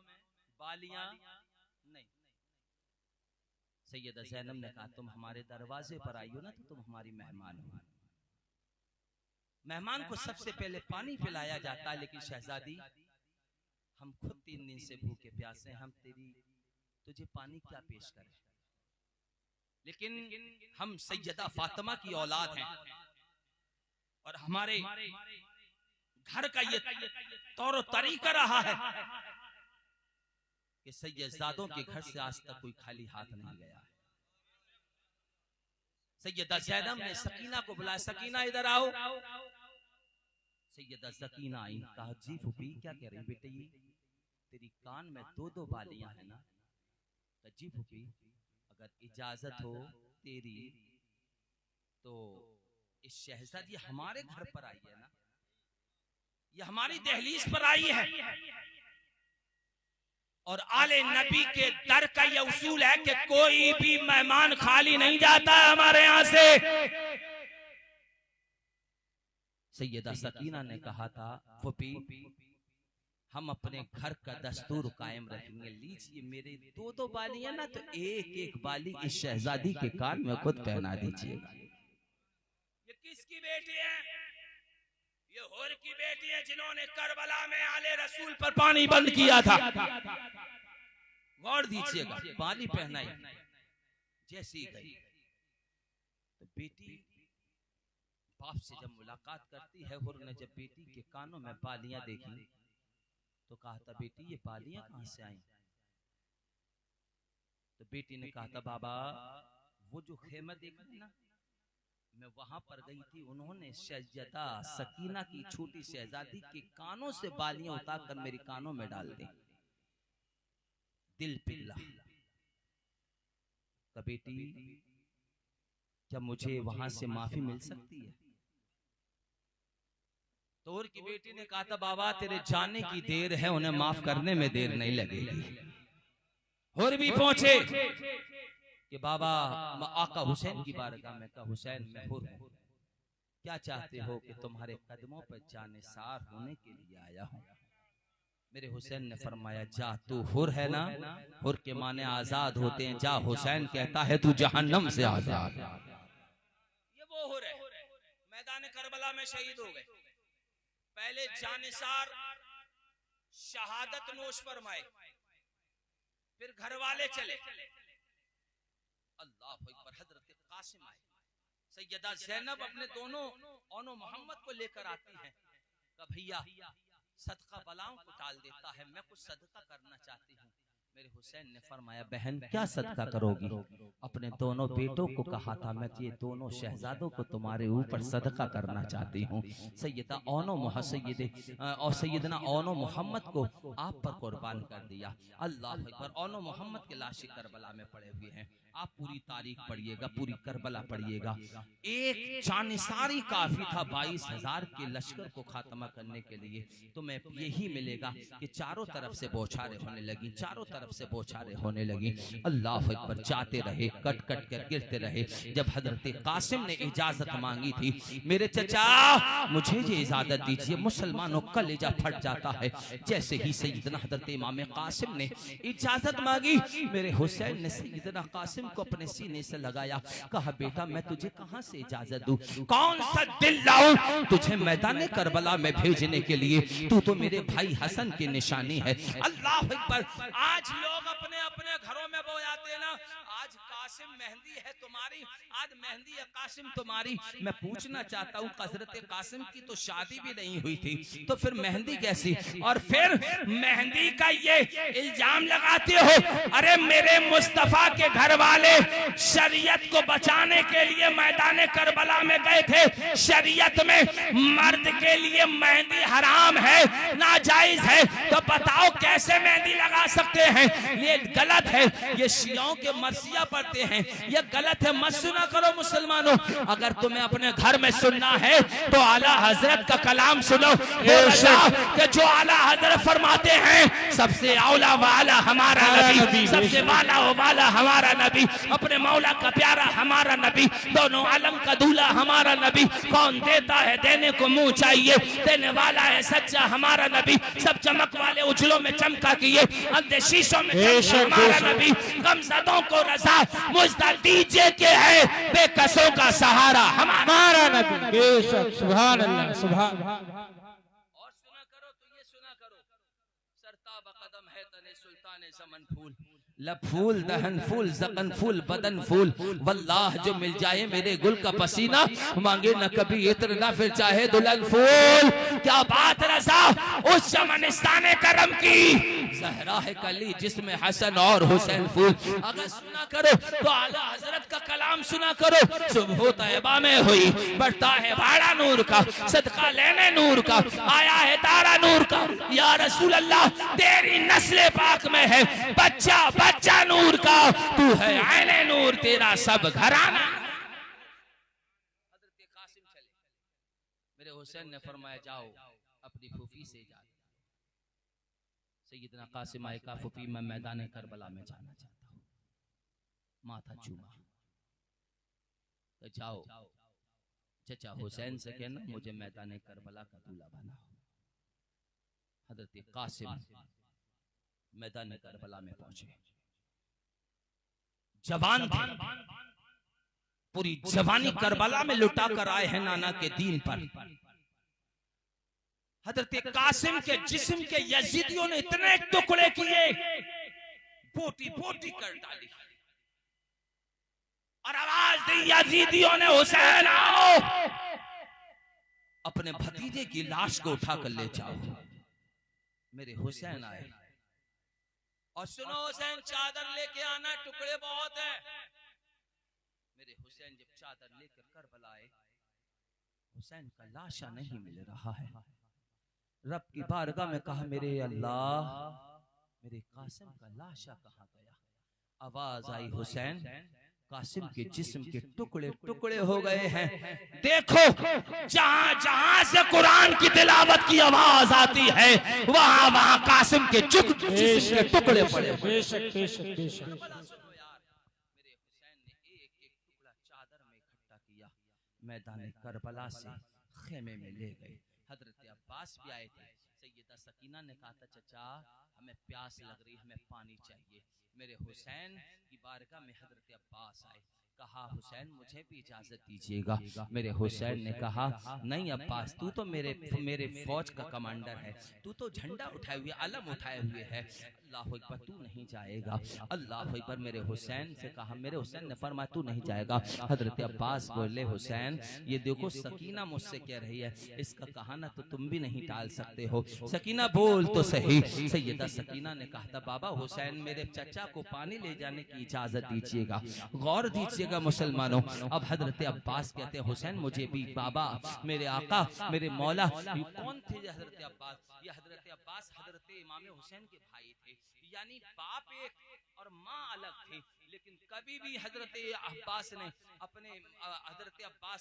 बालियां नहीं। सैयदा ज़ैनब ने कहा तुम हमारे दरवाजे पर आई हो ना, तो तुम हमारी मेहमान हो। मेहमान को सबसे पहले पानी पिलाया जाता है, लेकिन शहजादी हम खुद 3 दिन से भूखे प्यासे हैं, हम तुझे पानी क्या पेश करें? लेकिन हम सैयदा फातिमा की औलाद हैं और हमारे घर का ये तौर तरीका रहा है कि सैयदजादों के घर से आज तक कोई खाली हाथ नहीं गया है। सैयदा ज़ैनब ने सकीना को बुलाया, सकीना इधर आओ। सैयदा सकीना आई। कहा जी फूफी क्या कह रही बेटे? ये तेरी कान में 2-2 बालियां है ना? कहा जी फूफी अगर इजाजत हो तेरी तो इस शहजादी हमारे घर पर आई है ना, ये हमारी दहलीज पर आई है। और आले नबी के दर का ये उसूल है कि कोई भी मेहमान खाली नहीं जाता है हमारे यहां से। सैयदा सकीना ने कहा था फूफी हम अपने घर का दस्तूर कायम रखेंगे, लीजिए मेरे 2-2 बालियां ना, तो एक बाली इस शहजादी के कान में खुद पहना दीजिएगा। ये किसकी बेटी है? ये हुर की बेटी है जिन्होंने करबला में आले रसूल पर पानी बंद किया था। गौर दीजिएगा, बाली पहनाई, जैसी गई तो बेटी बाप से जब मुलाकात करती है, हुर ने जब बेटी के कानों में बालियां देखी तो कहा था बेटी ये बालियां कहां से आई? तो बेटी ने कहा था बाबा वो जो खेमा देखा ना, मैं वहां पर गई थी, उन्होंने सैयदा सकीना की छोटी शहजादी के कानों से बालियां उतार कर मेरे कानों में डाल दी। दिल पिघला। तो बेटी क्या मुझे वहां से माफी मिल सकती है? तो हुर की बेटी ने कहा था बाबा तेरे जाने की देर है, उन्हें माफ करने में देर नहीं लगेगी। हुर भी पहुंचे कि बाबा आका हुसैन की बारगाह में। कहा हुसैन मैं हुर हूं, क्या चाहते हो? कि तुम्हारे कदमों पर जानिसार होने के लिए आया हूं। मेरे हुसैन ने फरमाया जा तू हुर है ना? हुर के माने आजाद होते हैं। जा हुसैन कहता है तू जहन्नम से आजाद। ये वो हुर है मैदान करबला में शहीद हो गए। पहले जानिसार शहादत नोश फरमाए, फिर घर वाले चले। अल्लाह अकबर। हजरत कासिम आए। सैयदा ज़ैनब अपने दोनों ओनो मोहम्मद को लेकर आती हैं। कहा भैया सदका बलाओं को टाल देता है, मैं कुछ सदका करना चाहती हूँ। मेरे हुसैन ने फरमाया बहन क्या सदका करोगी? अपने दोनों बेटों को कहा था मैं ये दोनों शहजादों को तुम्हारे ऊपर सदका करना चाहती हूँ। सैयदा ओनो और सैयदना ओनो मोहम्मद को आप पर कुर्बान कर दिया। अल्लाह अकबर। ओनो मोहम्मद के लाशी करबला में पड़े हुए हैं। आप पूरी तारीख पढ़िएगा, पूरी करबला पढ़िएगा। एक जानिसारी काफी था 22,000 के लश्कर को खात्मा करने के लिए। तो मैं यही मिलेगा कि चारों तरफ से बौछारें होने लगी, चारों तरफ से बौछारें होने लगी। अल्लाह अकबर, जाते रहे, कट कट कर गिरते रहे। जब हजरत कासिम ने इजाजत मांगी थी, मेरे चचा मुझे ये इजाजत दीजिए, मुसलमानों का कलेजा फट जाता है। जैसे ही सैयदना हजरत इमाम कासिम ने इजाजत मांगी, मेरे हुसैन ने सैयदना कासिम को अपने सीने से लगाया, कहा बेटा मैं तुझे कहां से इजाजत दूं, कौन सा दिल लाऊं तुझे मैदान करबला में भेजने के लिए, तू तो मेरे भाई हसन की निशानी है। अल्लाह अकबर। आज लोग अपने अपने घरों में बो जाते हैं ना, आज कासिम मेहंदी है तुम्हारी, आज मेहंदी है कासिम तुम्हारी। मैं पूछना चाहता हूँ, हजरत कासिम की तो शादी भी नहीं हुई थी, तो फिर मेहंदी कैसी? और फिर मेहंदी का ये इल्जाम लगाते हो, अरे मेरे मुस्तफा के घर वाले शरीयत को बचाने के लिए मैदान करबला में गए थे। शरीयत में मर्द के लिए मेहंदी हराम है, नाजायज है, तो बताओ कैसे मेहंदी लगा सकते हैं? ये गलत है, ये शियाओं के मर्सिया पढ़ते हैं, ये गलत है, मत सुना करो मुसलमानों। अगर तुम्हें अपने घर में सुनना है तो आला हजरत का कलाम सुनो, कि जो आला हजरत फरमाते हैं सबसे औला वाला हमारा नबी, सबसे वाला वाला हमारा नबी, अपने मौला का प्यारा हमारा नबी, दोनों आलम का दूल्हा हमारा नबी। कौन देता है देने को मुंह चाहिए, देने वाला है सच्चा हमारा नबी। सब चमक वाले उजलों में चमका किए, अंधे शीशों में चमका हमारा नबी। गमज़दों को रज़ा मुझदा दीजिए के है, बेकसों का सहारा हमारा नबी। बेशक, सुभान अल्लाह, सुभान। और सुना करो तो ये सुना करो, सरताब कदम है तने सुल्तान ज़मन फूल, लब फूल दहन फूल ज़कन फूल बदन फूल, वल्लाह जो मिल जाए मेरे गुल का पसीना, मांगे न कभी इत्र ना फिर चाहे दुल्हन फूल। क्या बात रज़ा उस चमनिस्तान करम की, ज़हरा है कली जिसमें हसन और हुसैन फूल। अगर सुना करो तो आला हजरत का कलाम सुना करो। सुबह तैयबा में हुई, बढ़ता है भाड़ा नूर का, सदका लेने नूर का, आया है तारा नूर का। या रसूल अल्लाह तेरी नस्ल पाक में है बच्चा बच्चा नूर का, तू है आईने नूर तेरा सब घराना। हजरत कासिम चले, मेरे हुसैन ने फरमाया जाओ अपनी फूफी से जा। सैयदना कासिम आए, का फूफी मैं मैदान करबला में जाना चाहता हूँ। माथा चूमा, तो जाओ चचा हुसैन से कहना मुझे मैदान करबला का दूल्हा बनाओ। हजरत कासिम मैदान करबला में पहुंचे, जवान थे, पूरी जवानी करबला में लुटा कर आए हैं नाना के दीन पर। हजरत कासिम के जिस्म के यजीदियों ने इतने टुकड़े किए, बोटी बोटी कर डाली, और आवाज दी यजीदियों ने हुसैन आओ, अपने भतीजे की लाश को उठा कर ले जाओ। मेरे हुसैन आए, और सुनो हुसैन चादर लेके आना, टुकड़े बहुत हैं। मेरे हुसैन जब चादर लेकर करबला आए, हुसैन का लाशा नहीं मिल रहा है। रब की बारगाह में कहा मेरे अल्लाह, मेरे कासिम का लाशा कहाँ गया? आवाज आई हुसैन कासिम के जिस्म के टुकड़े टुकड़े हो गए हैं। देखो जहां जहां से कुरान की तिलावत की आवाज आती है, वहां वहां कासिम के जिस्म के टुकड़े पड़े। बेशक बेशक बेशक। सुनो यार, मेरे हुसैन ने एक एक टुकड़ा चादर में इकट्ठा किया, मैदान करबला से खेमे में ले गए। हजरत अब्बास भी आए थे। सैयदा सकीना ने कहा था चचा हमें प्यास लग रही, हमें पानी चाहिए। मेरे हुसैन की बारगाह में हजरत अब्बास आए, कहा हुसैन मुझे भी इजाजत दीजिएगा। मेरे हुसैन ने कहा नहीं अब्बास, तू तो मेरे फौज का कमांडर है, तू तो झंडा उठाए हुए अलम उठाए हुए है, अल्लाह अकबर तू नहीं जाएगा। अल्लाह अकबर। मेरे हुसैन से कहा, मेरे हुसैन ने फरमाया तू नहीं जाएगा। हजरत अब्बास बोले हुसैन ये देखो सकीना मुझसे कह रही है, इसका कहाना तो तुम भी नहीं टाल सकते हो। सकीना बोल तो सही। सैयदा सकीना ने कहा था बाबा हुसैन मेरे चचा को पानी ले जाने की इजाजत दीजिएगा। गौर दीजिएगा मुसलमानों, अब हजरत अब्बास कहते हैं हुसैन मुझे भी बाबा, मेरे आका, मेरे मौला। कौन थे हजरत अब्बास? ये हजरत अब्बास हजरत इमाम हुसैन के भाई थे, यानी बाप एक और माँ अलग थे। लेकिन कभी भी हजरत अब्बास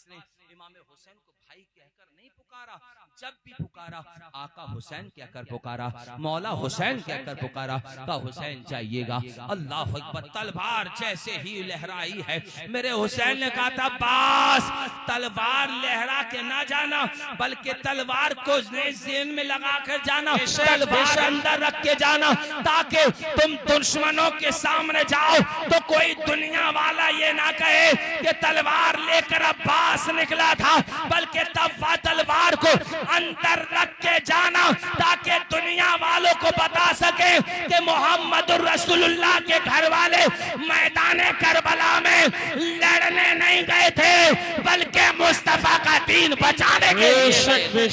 ने इमाम हुसैन को भाई कहकर नहीं पुकारा। जब भी पुकारा आका हुसैन कहकर पुकारा, मौला हुसैन कहकर पुकारा, का हुसैन चाहिएगा। अल्लाह अकबर। तलवार जैसे ही लहराई है, मेरे हुसैन ने कहा था अब्बास तलवार लहरा के ना जाना, बल्कि तलवार को जेन में लगा कर जाना, तलवार अंदर रख के जाना, ताकि तुम दुश्मनों के सामने जाओ तो कोई दुनिया वाला ये ना कहे कि तलवार लेकर अब्बास निकला था, बल्कि तब तलवार को अंदर रख के जाना ताकि दुनिया वालों को बता सके कि मोहम्मद रसूलुल्लाह के घर वाले मैदान करबला में लड़ने नहीं गए थे, बल्कि मुस्तफा का दीन बचाने के लिए।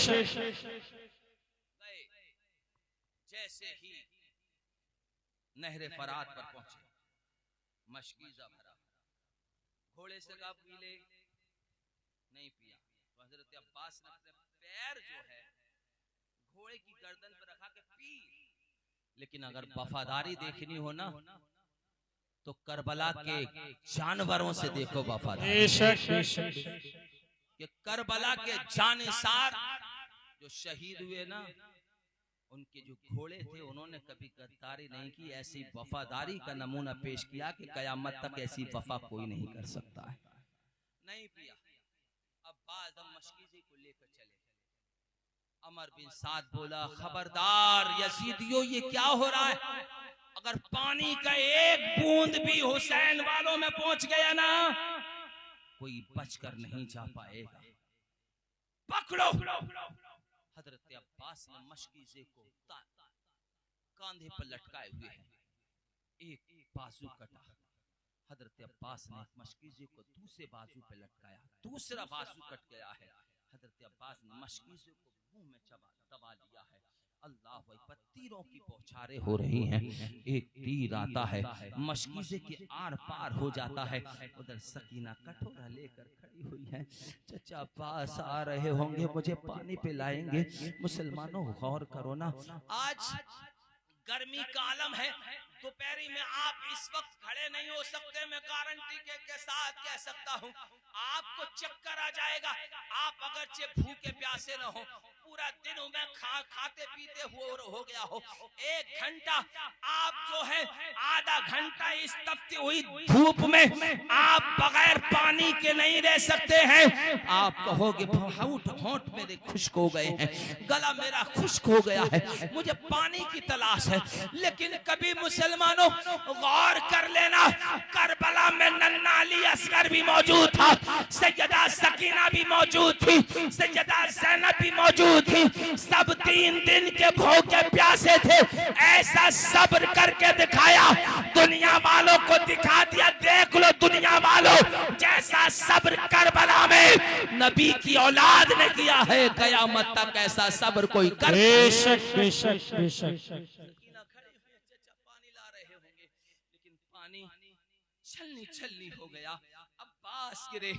जैसे ही नहरे फरात पर पहुंचे, मशकीज़ा भरा, घोड़े से कहा पी ले, नहीं पिया। तो हजरत अब्बास ने अपने पैर जो है घोड़े की गर्दन पर रखा के पी। लेकिन अगर वफादारी देखनी हो ना तो करबला के जानवरों से देखो वफादारी। कि करबला के जानिसार जो शहीद हुए ना, उनके जो घोड़े थे उन्होंने कभी गद्दारी नहीं की। ऐसी वफादारी का नमूना पेश किया कि कयामत तक ऐसी वफा कोई नहीं कर सकता है। नहीं पिया। अब्बास मशकीज़े को लेकर चले। अमर बिन साद बोला खबरदार यजीदियों, ये क्या हो रहा है? अगर पानी का एक बूंद भी हुसैन वालों में पहुंच गया ना, कोई बचकर नहीं जा पाएगा। पकड़ो। हजरत अब्बास ने मशकीज़े को कांधे पर लटकाए हुए हैं, एक बाजू कटा। हजरत अब्बास ने मशकीज़े को दूसरे बाजू पे लटकाया, दूसरा बाजू कट गया है। हजरत अब्बास ने मशकीज़े को मुंह में दबा लिया है। अल्लाह अकबर। तीरों की बौछारें हो रही हैं। एक तीर आता है, मशकीज़े के आर पार हो जाता है। उधर सकीना कटोरा लेकर खड़ी हुई है। चचा पास आ रहे होंगे, मुझे पानी पिलाएंगे। मुसलमानों गौर करो ना, आज गर्मी का आलम है, दोपहरी में आप इस वक्त खड़े नहीं हो सकते। मैं गारंटी के साथ कह सकता हूँ आपको चक्कर आ जाएगा। आप अगरचे भूखे प्यासे न हो, पूरा दिन में खाते पीते हो गया हो, 1 घंटा आप जो है आधा घंटा इस तपती हुई धूप में आप बगैर पानी के नहीं रह सकते हैं। आप कहोगे होंठ मेरे खुश्क हो गए हैं, गला मेरा खुश्क हो गया है, मुझे पानी की तलाश है। लेकिन कभी मुसलमानों गौर कर लेना, करबला में नन्ना अली असगर भी मौजूद था, सैयदा सकीना भी मौजूद थी, सैयदा ज़ैनब भी मौजूद थी। सब 3 दिन के भूखे प्यासे थे। ऐसा सब्र करके दिखाया, दुनिया वालों को दिखा दिया। देख लो दुनिया वालों, जैसा सब्र करबला में नबी की औलाद ने किया है, कयामत तक ऐसा सब्र कोई कर। बेशक बेशक बेशक। पानी ला रहे होंगे, लेकिन पानी छलनी हो गया। अब्बास गिरे,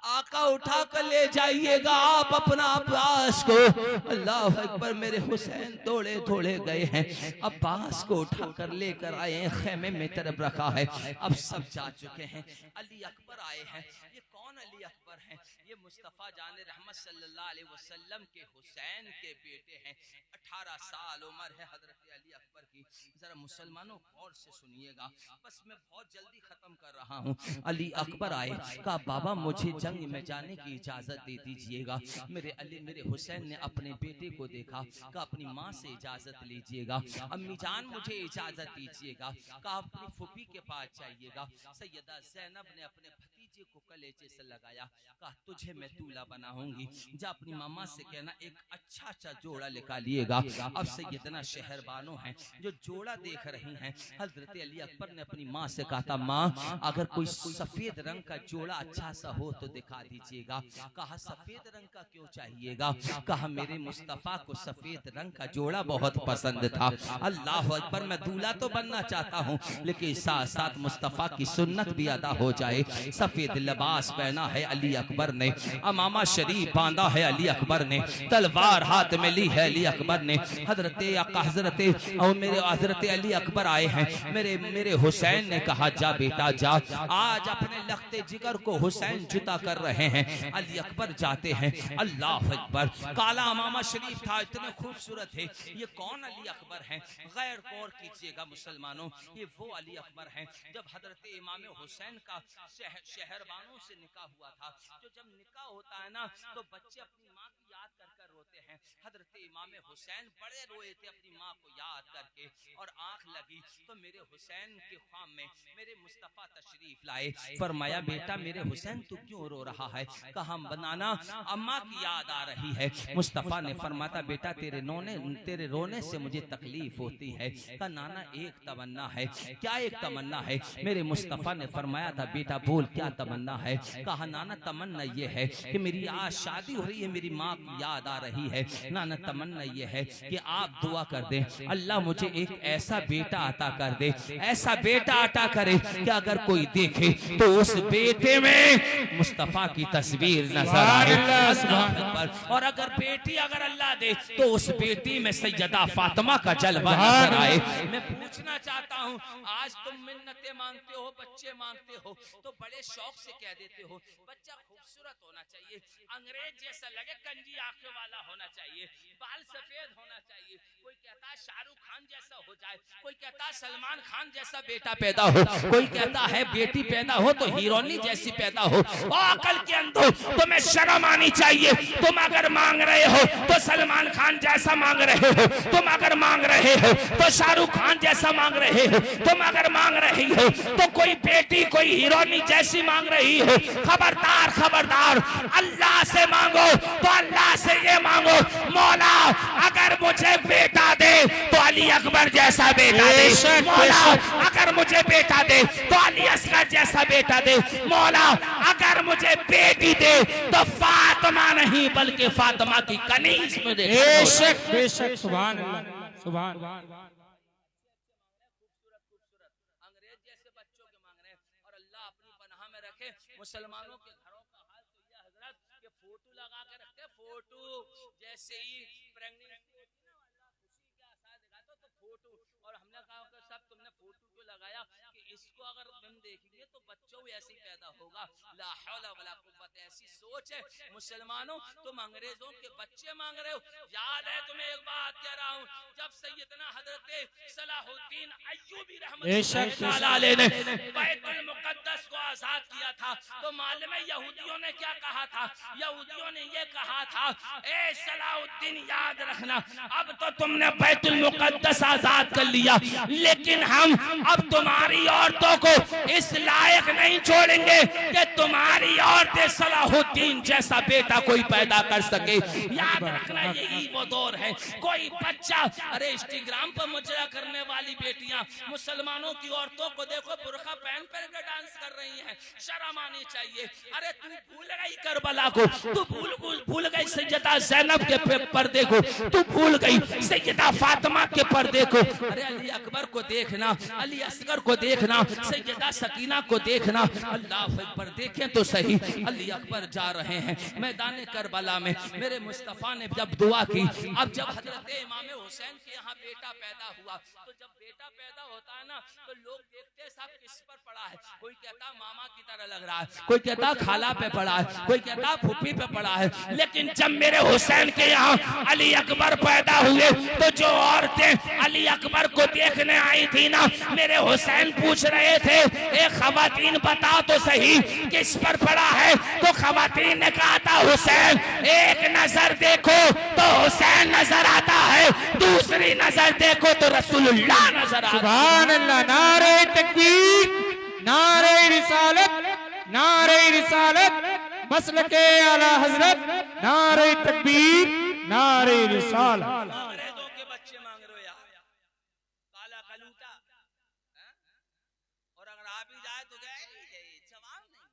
आका उठा कर ले जाइएगा आप अपना अब्बास को। अल्लाह अकबर। मेरे हुसैन दौड़े गए हैं, अब्बास को उठा कर लेकर आए हैं, खेमे में तरफ रखा है। अब सब जा चुके हैं। अली अकबर आए हैं। ये कौन अली अकबर हैं? ये मुस्तफ़ा जान रहमत सल्लल्लाहु अलैहि वसल्लम के हुसैन के बेटे हैं। 18 साल उम्र है हजरत अली अकबर की। जरा मुसलमानों गौर से सुनिएगा, बस मैं बहुत जल्दी खत्म कर रहा हूँ। अली अकबर आए, कहा बाबा मुझे जंग में जाने की इजाजत दे दीजिएगा। मेरे हुसैन ने अपने बेटे को देखा, कहा अपनी माँ से इजाजत लीजिएगा। अम्मी जान मुझे इजाजत दीजिएगा। कहा अपनी फूफी के पास जाइएगा। सैयदा ज़ैनब ने अपने भतीजे को कलेजे से लगाया, कहा तुझे मैं दूल्हा बनाऊंगी, जा अपनी मामा से कहना एक अच्छा जोड़ा निकालिएगा। अब सैयदना शहरबानो हैं जो जोड़ा देख रही हैं। हजरत अली अकबर ने अपनी माँ से कहा था माँ अगर कोई सफेद रंग का जोड़ा अच्छा सा हो तो दिखा दीजिएगा। कहा सफेद रंग का क्यों चाहिएगा? कहा मेरे मुस्तफा को सफेद रंग का जोड़ा बहुत पसंद था। अल्लाह अकबर। मैं दूल्हा तो बनना चाहता हूँ, लेकिन साथ साथ मुस्तफा की सुन्नत भी अदा हो जाए। सफेद सफेद लिबास पहना है अली अकबर ने, अमामा शरीफ बांधा है अली अकबर ने, तलवार हाथ में ली है अली अकबर ने। हजरत अली अकबर आए हैं, मेरे हुसैन ने कहा जा बेटा जा, आज अपने लखते जिगर को हुसैन जुता कर रहे हैं। अली अकबर जाते हैं, अल्लाह अकबर, काला अमामा शरीफ था, इतने खूबसूरत है। ये कौन अली अकबर हैं? गैर गौर कीजिएगा मुसलमानों, ये वो अली अकबर हैं जब हजरत इमाम हुसैन का शहरबानों से निकाह हुआ था। जो जब निकाह होता है ना तो बच्चे अपनी माँ की याद कर कर रोते हैं। हजरत इमाम हुसैन बड़े रोए थे अपनी माँ को याद करके, और आंख लगी तो मेरे हुसैन के ख्वाब में मेरे मुस्तफा तशरीफ लाए। फरमाया बेटा मेरे हुसैन तू क्यों रो रहा है? कहा बनाना अम्मा की याद आ रही है। मुस्तफा ने फरमाता बेटा तेरे रोने से मुझे तकलीफ होती है। कहा नाना एक तमन्ना है। क्या एक तमन्ना है? मेरे मुस्तफा ने फरमाया था बेटा बोल क्या तमन्ना है? कहा नाना तमन्ना ये है कि मेरी आज शादी हो रही है, मेरी माँ की याद आ रही है। नाना तमन्ना ये है कि आप दुआ कर दें अल्लाह मुझे एक ऐसा बेटा अता कर दे, ऐसा बेटा अता करे कि अगर कोई देखे तो उस बेटे में मुस्तफा की तस्वीर नजर आए, और अगर बेटी अगर अल्लाह दे तो उस बेटी में सैयदा फातिमा का जलवा नजर आए। मैं पूछना चाहता हूँ आज तुम मिन्नतें मांगते हो, बच्चे मांगते हो तो बड़े शौक से कह देते हो बच्चा खूबसूरत होना चाहिए, अंग्रेज जैसा लगे, कंजी आंखें वाला होना चाहिए, बाल सफेद होना चाहिए। कोई कहता है शाहरुख खान जैसा हो जाए, कोई कहता है सलमान खान जैसा बेटा पैदा हो, कोई कहता है बेटी पैदा हो तो हीरोनी जैसी पैदा हो। अकल के अंदर तुम्हें शर्म आनी चाहिए। तुम अगर मांग रहे हो तो सलमान खान जैसा मांग रहे हो, तुम अगर मांग रहे हो तो शाहरुख खान जैसा मांग रहे हो, तुम अगर मांग रही हो तो कोई बेटी कोई हीरोनी जैसी मांग रही हो। खबरदार खबरदार, अल्लाह से मांगो तो अल्लाह से ये मांगो मौला अगर मुझे बेटा दे तो अली अकबर जैसा बेटा दे, मौला अगर मुझे बेटा दे तो अली असगर जैसा बेटा दे, मौला अगर मुझे बेटी दे तो फातिमा नहीं बल्कि फातिमा की कनीज में दे। बेशक बेशक, सुभान अल्लाह सुभान। अंग्रेज जैसे बच्चों के मांग रहे हैं, और अल्लाह अपनी पनाह में रखे। मुसलमानों के घरों का हाल तो यह हजरत के फोटो लगा के रखते, फोटो जैसे ही प्रेगनेंसी होती है ना अल्लाह खुशी के आसार दिखाता तो फोटो, और हमने कहा कि सब तुमने फोटो क्यों लगाया कि इसको अगर हम देखेंगे तो बच्चों ऐसे ही पैदा होगा। ला हौला वला कुव्वत, ऐसी सोच है मुसलमानों। तुम अंग्रेजों के बच्चे मांग रहे हो। याद है तुम्हें एक बात कह रहा हूँ, जब सैयदना हजरत सलाहुद्दीन अय्यूबी रहमतुल्लाह अलैहि ने बैतुल मुकद्दस को आजाद किया था तो मालूम है यहूदियों ने क्या कहा था? यहूदियों ने ये कहा था ए सलाहुद्दीन याद रखना अब तो तुमने बैतुल मुकद्दस आजाद कर लिया, लेकिन हम अब तुम्हारी औरतों को इस लायक नहीं छोड़ेंगे कि तुम्हारी औरतें सलाहुद्दीन जैसा बेटा कोई पैदा कर सके। याद रखना यही वो दौर है। कोई बच्चा, अरे इंस्टाग्राम पर मुजरा करने वाली बेटियां मुसलमानों की औरतों को देखो बुर्का पहन कर के डांस कर रही हैं, शर्म आनी चाहिए। अरे तू भूल गई करबला को, तू भूल गई सैयदा ज़ैनब के पर्दे को, तू भूल गई सैयदा फातिमा के पर्दे को। अरे अली अकबर को देखना, अली असगर को देखना, सैयदा सकीना को देखना। अल्लाह अकबर, देखें तो सही अली अकबर जा रहे हैं मैदान करबला में। मेरे मुस्तफा ने जब दुआ की, अब जब हजरत इमाम हुसैन के यहाँ बेटा पैदा हुआ तो जब बेटा पैदा होता है ना तो लोग देखते सब किस पर पड़ा है। कोई कहता मामा की तरह लग रहा है, कोई कहता खाला पे पड़ा है, कोई कहता फूफी पे पड़ा है। लेकिन जब मेरे हुसैन के यहाँ अली अकबर पैदा हुए तो जो औरतें अली अकबर को देखने आई थी ना, मेरे हुसैन पूछ रहे थे ए खवातीन बता तो सही किस पर पड़ा है? तो खवातीन ने कहा था हुसैन, एक नजर देखो तो हुसैन नजर आता है, दूसरी नजर देखो तो रसूलुल्लाह नजर आता है। सुभान अल्लाह। नारे तकबीर, नारे रिसालत, नारे रिसालत, मसलके आला हजरत, नारे तकबीर, नारे रिसालत। अंग्रेजों के बच्चे मांग रहे हो यार, काला कलूटा, और अगर आ भी जाए तो गए सवाल नहीं,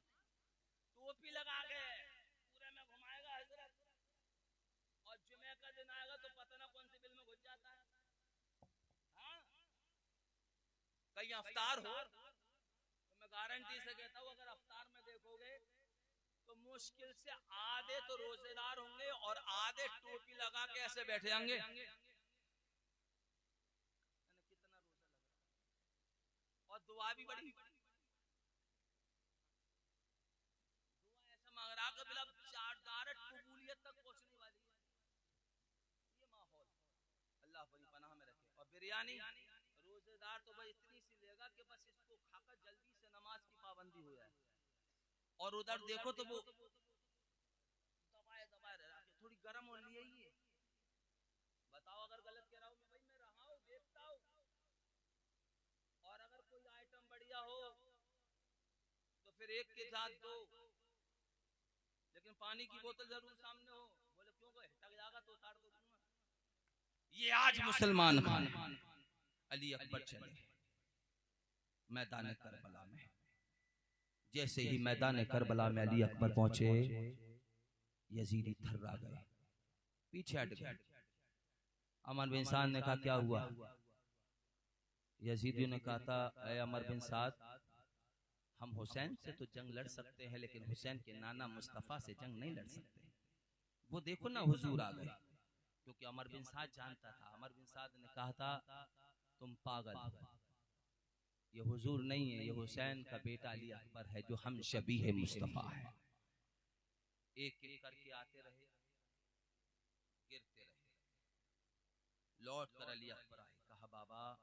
टोपी लगा के पूरे में घुमाएगा हजरत, और जुमे का दिन आएगा तो पता ना कौन सी बिल में घुस जाता है। हाँ? कहीं अफ्तार हो तो मैं गारंटी से कहता हूँ अगर अफ्तार में देखोगे मुश्किल से आधे तो रोजेदार होंगे और आधे टोपी लगा के ऐसे बैठे जाएंगे। कितना रोजा लग रहा है और दुआ भी बड़ी, दुआ ऐसा मांग रहा कि बिला डायरेक्ट कबूलियत तक पहुंचने वाली है। ये माहौल अल्लाह बड़ी पनाह में रखे। और बिरयानी रोजेदार तो भाई इतनी सी लेगा कि बस इसको खाकर जल्दी से नमाज की पाबंदी हो जाए। और उधर देखो तो वो दबाए दबाए रह रहा, थोड़ी गर्म हो लिए ये बताओ। अगर गलत कह रहा हूं भाई मैं रहा हूं देखता हूं। और अगर कोई आइटम बढ़िया हो तो फिर एक के साथ दो, लेकिन पानी की बोतल जरूर सामने हो। बोले क्यों हटक जाएगा तो उतार दो। ये आज मुसलमान खान अली अकबर चले मैदान करबला में। जैसे ही मैदान करबला में अली अकबर पहुंचे, यजीदी थर्रा गए, पीछे हट गए। अमर बिन साद ने कहा क्या हुआ? यजीदी ने कहा था ऐ अमर बिन साद, हम हुसैन से तो जंग लड़ सकते हैं लेकिन हुसैन के नाना मुस्तफा से जंग नहीं लड़ सकते। वो देखो ना हुजूर आ गए। क्योंकि अमर बिन साद जानता था। अमर बिन साद ने कहा था तुम पागल हो, ये हुजूर नहीं है, ये हुसैन का बेटा अली अकबर है जो हम शबीह मुस्तफा है। एक एक करके आते रहे, गिरते रहे, लौट कर अली अकबर आए। कहा बाबा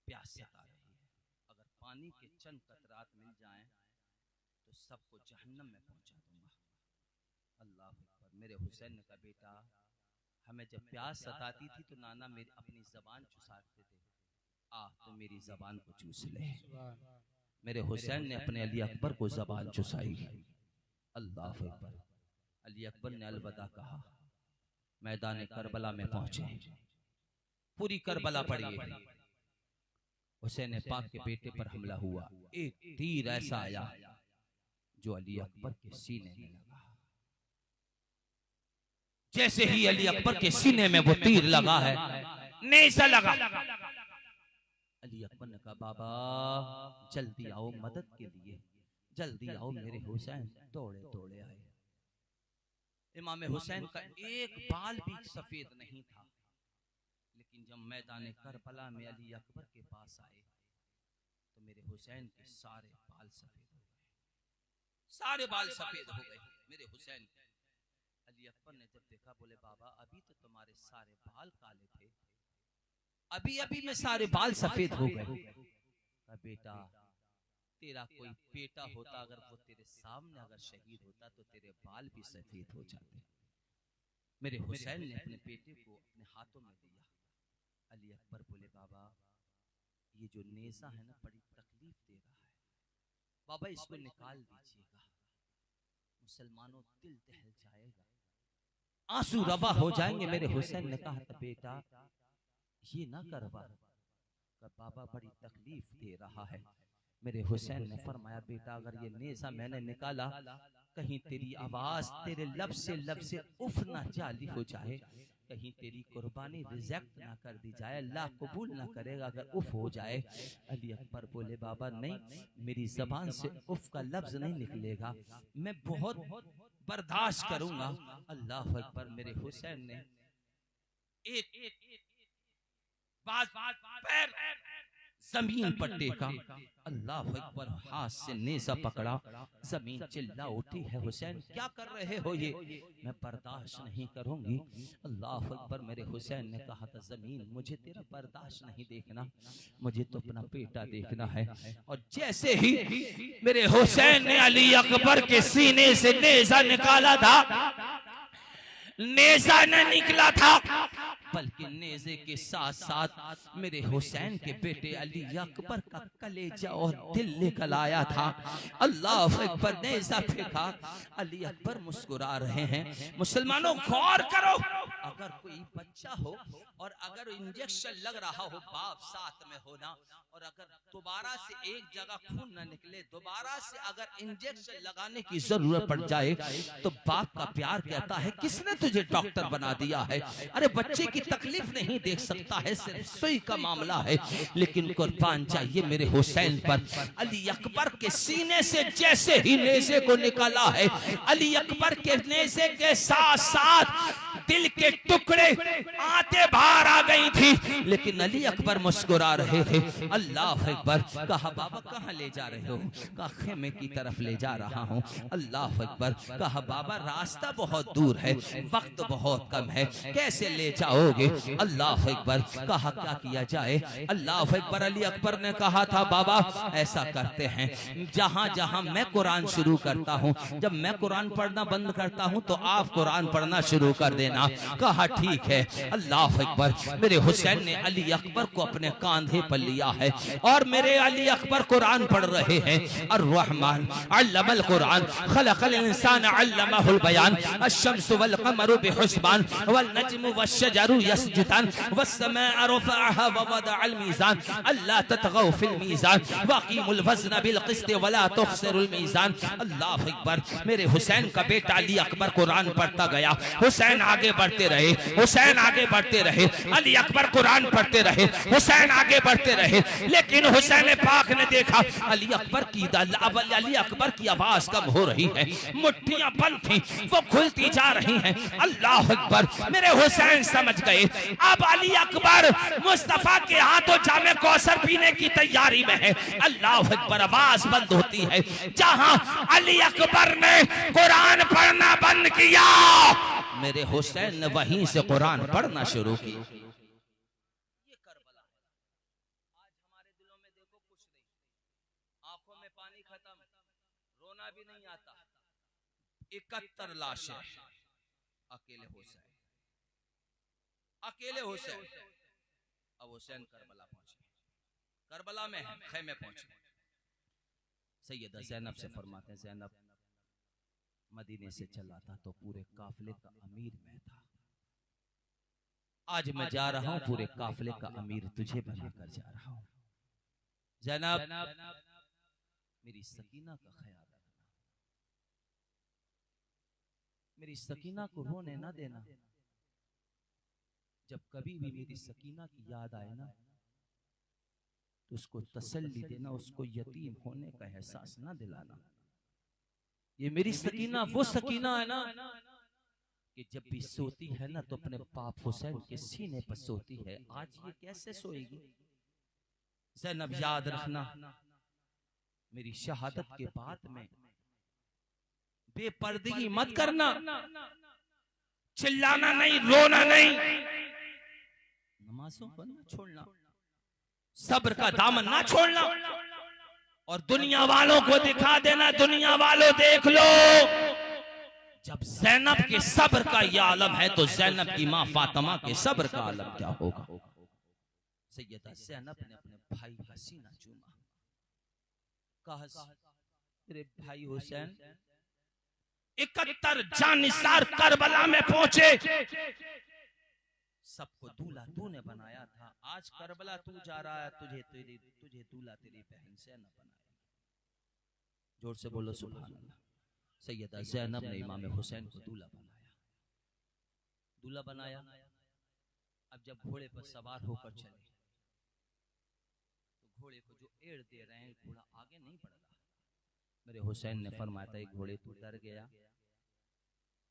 प्यास सता रही है, अगर पानी के चंद कतरात मिल जाएं तो सबको जहन्नम में पहुंचा दूंगा। अल्लाह अकबर। मेरे हुसैन का बेटा, हमें जब प्यास सताती थी तो नाना मेरी अपनी जबान चुसाते थे, तो मेरी जबान को चूस ले। मेरे हुसैन ने अपने अली अकबर को जबान चुसाई। अल्लाह अकबर। अली अकबर ने अलविदा कहा, मैदान करबला में पहुंचे। पूरी करबला पड़ी है। हुसैन पाक के बेटे पर हमला हुआ। एक तीर ऐसा आया जो अली अकबर के सीने में लगा। जैसे ही अली अकबर के सीने में वो तीर लगा है, नेज़ा लगा। अली अकबर ने कहा बाबा जल्दी आओ मदद के लिए, जल्दी आओ मेरे हुसैन। दौड़े दौड़े आए। इमाम हुसैन का एक बाल भी सफेद नहीं था, लेकिन जब मैदान करबला में अली अकबर के पास आए तो मेरे हुसैन के सारे बाल सफेद हो गए। सारे बाल सफेद हो गए मेरे हुसैन। अली अकबर ने जब देखा बोले बाबा अभी तो तुम्हारे सारे बाल काले थे, अभी अभी में सारे बाल सफेद हो गए। बेटा तेरा कोई बेटा होता, अगर वो तेरे सामने अगर शहीद होता तो तेरे बाल भी सफेद हो जाते। मेरे हुसैन ने अपने बेटे को अपने हाथों में दिया। अली अकबर बोले बाबा ये जो नेज़ा है ना बड़ी तकलीफ दे रहा है, बाबा इसको निकाल दीजिएगा। मुसलमानों दिल दहल जाएगा, आंसू रवा हो जाएंगे। मेरे हुसैन ने कहा था बेटा ये ना करवा, बाबा बड़ी तकलीफ दे रहा है। मेरे हुसैन ने फरमाया बेटा अगर ये नेज़ा मैंने निकाला कहीं तेरी आवाज तेरे लब से उफ ना जाली हो जाए, कहीं तेरी कुर्बानी रिजेक्ट ना कर दी जाए, अल्लाह कबूल ना करेगा अगर उफ हो जाए। अली अकबर बोले बाबा नहीं, मेरी जबान से उफ का लफ्ज नहीं निकलेगा, मैं बहुत बर्दाश्त करूंगा। अल्लाह अकबर। मेरे हुसैन ने एक पैर जमीन पर टेका। अल्लाह अकबर। हाथ से नेज़ा पकड़ा, जमीन चिल्ला उठी है हुसैन क्या कर रहे हो ये, मैं बर्दाश्त नहीं करूंगी। अल्लाह अकबर। मेरे हुसैन ने कहा था जमीन मुझे तेरा बर्दाश्त नहीं देखना, मुझे तो अपना बेटा देखना है। और जैसे ही मेरे हुसैन ने अली अकबर के सीने से नेज़ा निकाला था, नेज़ा न निकला था बल्कि नेज़े के साथ साथ मेरे हुसैन के बेटे अली अकबर का कलेजा और दिल निकल आया था। अल्लाह अकबर। नेज़ा फेंका, अली अकबर मुस्कुरा रहे हैं। मुसलमानों गौर करो, अगर कोई बच्चा हो और अगर इंजेक्शन लग रहा हो बाप साथ में होना, और अगर दोबारा से एक जगह खून न निकले, दोबारा से अगर इंजेक्शन लगाने की जरूरत पड़ जाए, तो बाप का प्यार कहता है किसने तुझे डॉक्टर बना दिया है? अरे बच्चे की तकलीफ नहीं देख सकता है, सिर्फ सुई का मामला है, लेकिन कुर्बान चाहिए मेरे हुसैन पर। अली अकबर के सीने से जैसे ही नेज़े को निकाला है, अली अकबर के नेज़े के साथ साथ दिल के टुकड़े आते बाहर आ गई थी, लेकिन अली अकबर मुस्कुरा रहे थे। अल्लाह अकबर। कहा बाबा कहाँ ले जा रहे हो? कहा खेमे की तरफ ले जा रहा हूँ। अल्लाह अकबर। कहा बाबा रास्ता बहुत दूर है, वक्त बहुत कम है, कैसे ले जाओगे? अल्लाह अकबर। कहा क्या किया जाए? अल्लाह अकबर। अली अकबर ने कहा था बाबा ऐसा करते हैं, जहाँ जहाँ मैं कुरान शुरू करता हूँ, जब मैं कुरान पढ़ना बंद करता हूँ तो आप कुरान पढ़ना शुरू कर देना। कहा ठीक है। अल्लाह अकबर। मेरे हुसैन ने अली अकबर को अपने कांधे पर लिया है और मेरे अली अकबर कुरान पढ़ रहे हैं। अर्रहमान अल्लमल कुरान खलकल इंसान अल्लमहुल बयान अश-शम्सु वल क़मरु बिहुस्बान वल नज्मु वश-शजरु यस्जुदान वस-समाअ रफ़अहा व वदअल मीज़ान अल्ला ततगौ फिल मीज़ान वक़ीमुल वज़न बिल क़िस्त वला तुख़सिरुल मीज़ान। अल्लाह अकबर। मेरे हुसैन का बेटा अली अकबर कुरान पढ़ता गया, हुसैन आगे बढ़ते रहे, हुसैन आगे बढ़ते रहे, अली अकबर कुरान पढ़ते रहे, हुसैन आगे बढ़ते रहे, लेकिन हुसैन पाक ने देखा अली अकबर की आवाज कम हो रही है, मुट्ठियां बंद थी वो खुलती जा रही हैं। अल्लाह अकबर। मेरे हुसैन समझ गए अब अली अकबर मुस्तफा के हाथों जामे कौसर पीने की तैयारी में है। अल्लाह अकबर। आवाज बंद होती है। जहां अली अकबर ने कुरान पढ़ना बंद किया, मेरे हुसैन ने वहीं से कुरान पढ़ना शुरू किया। ये करबला आज हमारे दिलों में देखो कुछ नहीं, आंखों में पानी खत्म, रोना भी नहीं आता। 71 लाशें, अकेले हुसैन, अकेले हुसैन। अब हुसैन करबला पहुंचे, करबला में है, खेमे पहुंचे। सैयदा ज़ैनब से फरमाते हैं ज़ैनब मदीने से चला था तो पूरे काफिले का अमीर मैं था, आज मैं जा रहा हूं पूरे काफिले का अमीर तुझे बनाकर जा रहा हूं। ज़ैनब मेरी सकीना का ख्याल रखना, मेरी सकीना को रोने ना देना। जब कभी भी मेरी सकीना की याद आए ना तो उसको तसल्ली देना, उसको यतीम होने का एहसास ना दिलाना। ये मेरी सकीना वो सकीना है ना कि जब भी सोती है ना तो अपने बाप हुसैन के सीने पर सोती है। आज ये कैसे सोएगी? ज़ैनब याद रखना मेरी शहादत के बाद में बेपर्दगी मत करना, चिल्लाना नहीं, रोना नहीं, नमाजों को ना छोड़ना, सब्र का दामन ना छोड़ना, और दुनिया वालों को दिखा देना, दुनिया वालों देख लो जब ज़ैनब के सब्र का यह आलम है तो ज़ैनब की मां फातिमा के सब्र का आलम क्या होगा। सैयदा ज़ैनब ने अपने भाई का सीना चूमा, कहा तेरे भाई हुसैन 71 जानिसार करबला में पहुंचे, सबको दूल्हा तूने बनाया था, आज करबला तू जा रहा है, तुझे दूल्हा तेरी बहन से न बनाएगी। जोर से बोलो सुभान अल्लाह। सैयदा ज़ैनब ने इमाम हुसैन को दूल्हा बनाया, दूल्हा बनाया। अब जब घोड़े पर सवार होकर चले तो घोड़े को जो एड़ दे रहे हैं, घोड़ा आगे नहीं बढ़ रहा। मेरे हुसैन ने फरमाया था घोड़े तू डर गया,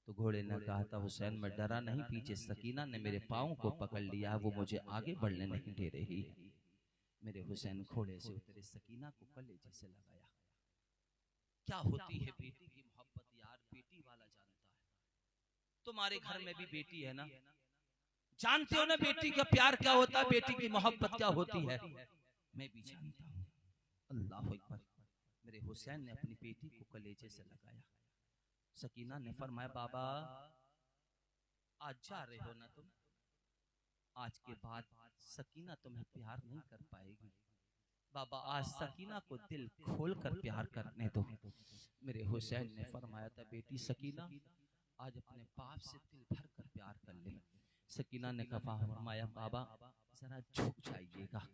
तो घोड़े ने कहा था हुसैन मैं डरा नहीं, पीछे सकीना ने मेरे पाँव को पकड़ लिया, वो मुझे आगे बढ़ने नहीं दे रही है। मेरे हुसैन घोड़े से उतरे, सकीना को कलेजे से लगाया। क्या होती है बेटी की मोहब्बत यार, बेटी वाला जानता है। तुम्हारे घर में भी बेटी है ना, जानते हो ना बेटी का प्यार क्या होता है, बेटी की मोहब्बत क्या होती है, मैं भी जानता हूँ। अल्लाह अकबर। मेरे हुसैन ने अपनी बेटी को कलेजे से लगाया। सकीना ने फरमाया बाबा आज जा रहे हो ना तुम, आज के बाद सकीना तुम्हें प्यार नहीं कर पाएगी। बाबा आज सकीना को दिल खोल कर प्यार करने दो। मेरे हुसैन ने फरमाया था बेटी सकीना आज अपने बाप से दिल भर कर प्यार कर ले। सकीना ने कहा फरमाया बाबा जरा झुक जाइएगा।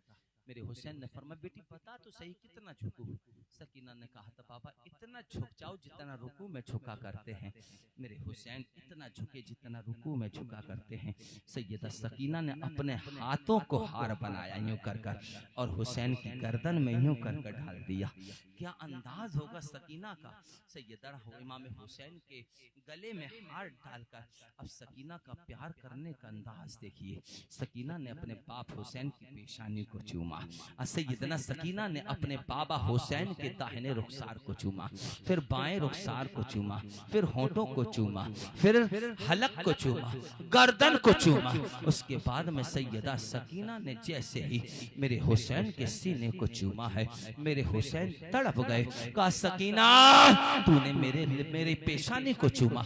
मेरे हुसैन ने फरमाया बेटी बता तो सही कितना झुकूं। सकीना ने कहा था बाबा इतना झुक जाओ जितना रुकू में झुका करते हैं। मेरे हुसैन इतना झुके जितना रुकू में झुका करते हैं। सैयदा सकीना ने अपने हाथों को हार बनाया यूं कर कर और हुसैन की गर्दन में यूं कर कर ढाल दिया। क्या अंदाज होगा सकीना का। सैयदा इमाम हुसैन के गले में हार डालकर अब सकीना का प्यार करने का अंदाज देखिए। सकीना ने अपने बाप हुसैन की पेशानी को चूमा। सैयदना सकीना ने अपने बाबा हुसैन के दाहिने रुखसार को चूमा, फिर बाएं रुखसार को चूमा, फिर होठों को चूमा, फिर हलक को चूमा, गर्दन को चूमा। उसके बाद में सैयदा सकीना ने जैसे ही मेरे हुसैन के सीने को चूमा है, मेरे हुसैन तड़प गए। कहा सकीना तूने मेरे पेशानी को चूमा,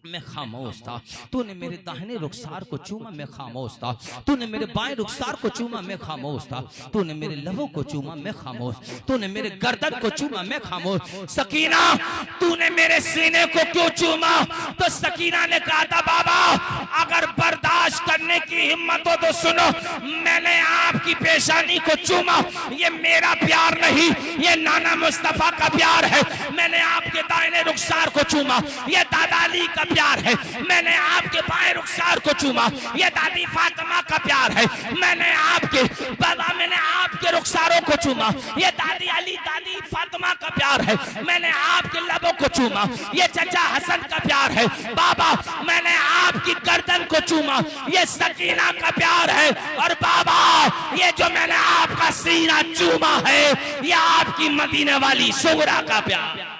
मैं खामोश था। तूने मेरे दाहिने रुखसार को चूमा, मैं खामोश था। तूने मेरे बाएं रुखसार को चूमा, मैं खामोश था। तूने मेरे लबों को चूमा, मैं खामोश। तूने मेरे गर्दन को चूमा, मैं खामोश। सकीना तूने मेरे सीने को क्यों चूमा? तो सकीना ने कहा था बाबा अगर बर्दाश्त करने की हिम्मत हो तो सुनो, मैंने आपकी पेशानी को चूमा, ये मेरा प्यार नहीं, ये नाना मुस्तफा का प्यार है। मैंने आपके दाहिने रुखसार को चूमा, ये दादा अली का प्यार है। मैंने आपके बाएं रुखसार को चूमा, ये दादी फातिमा का प्यार है। मैंने आपके रुखसारों को चूमा, ये दादी अली दादी फातिमा का प्यार है। मैंने आपके लबों को चूमा, ये चचा हसन का प्यार है। बाबा मैंने आपकी गर्दन को चूमा, ये सकीना का प्यार है। और बाबा ये जो मैंने आपका सीना चूमा है, ये आपकी मदीने वाली सुगरा का प्यार।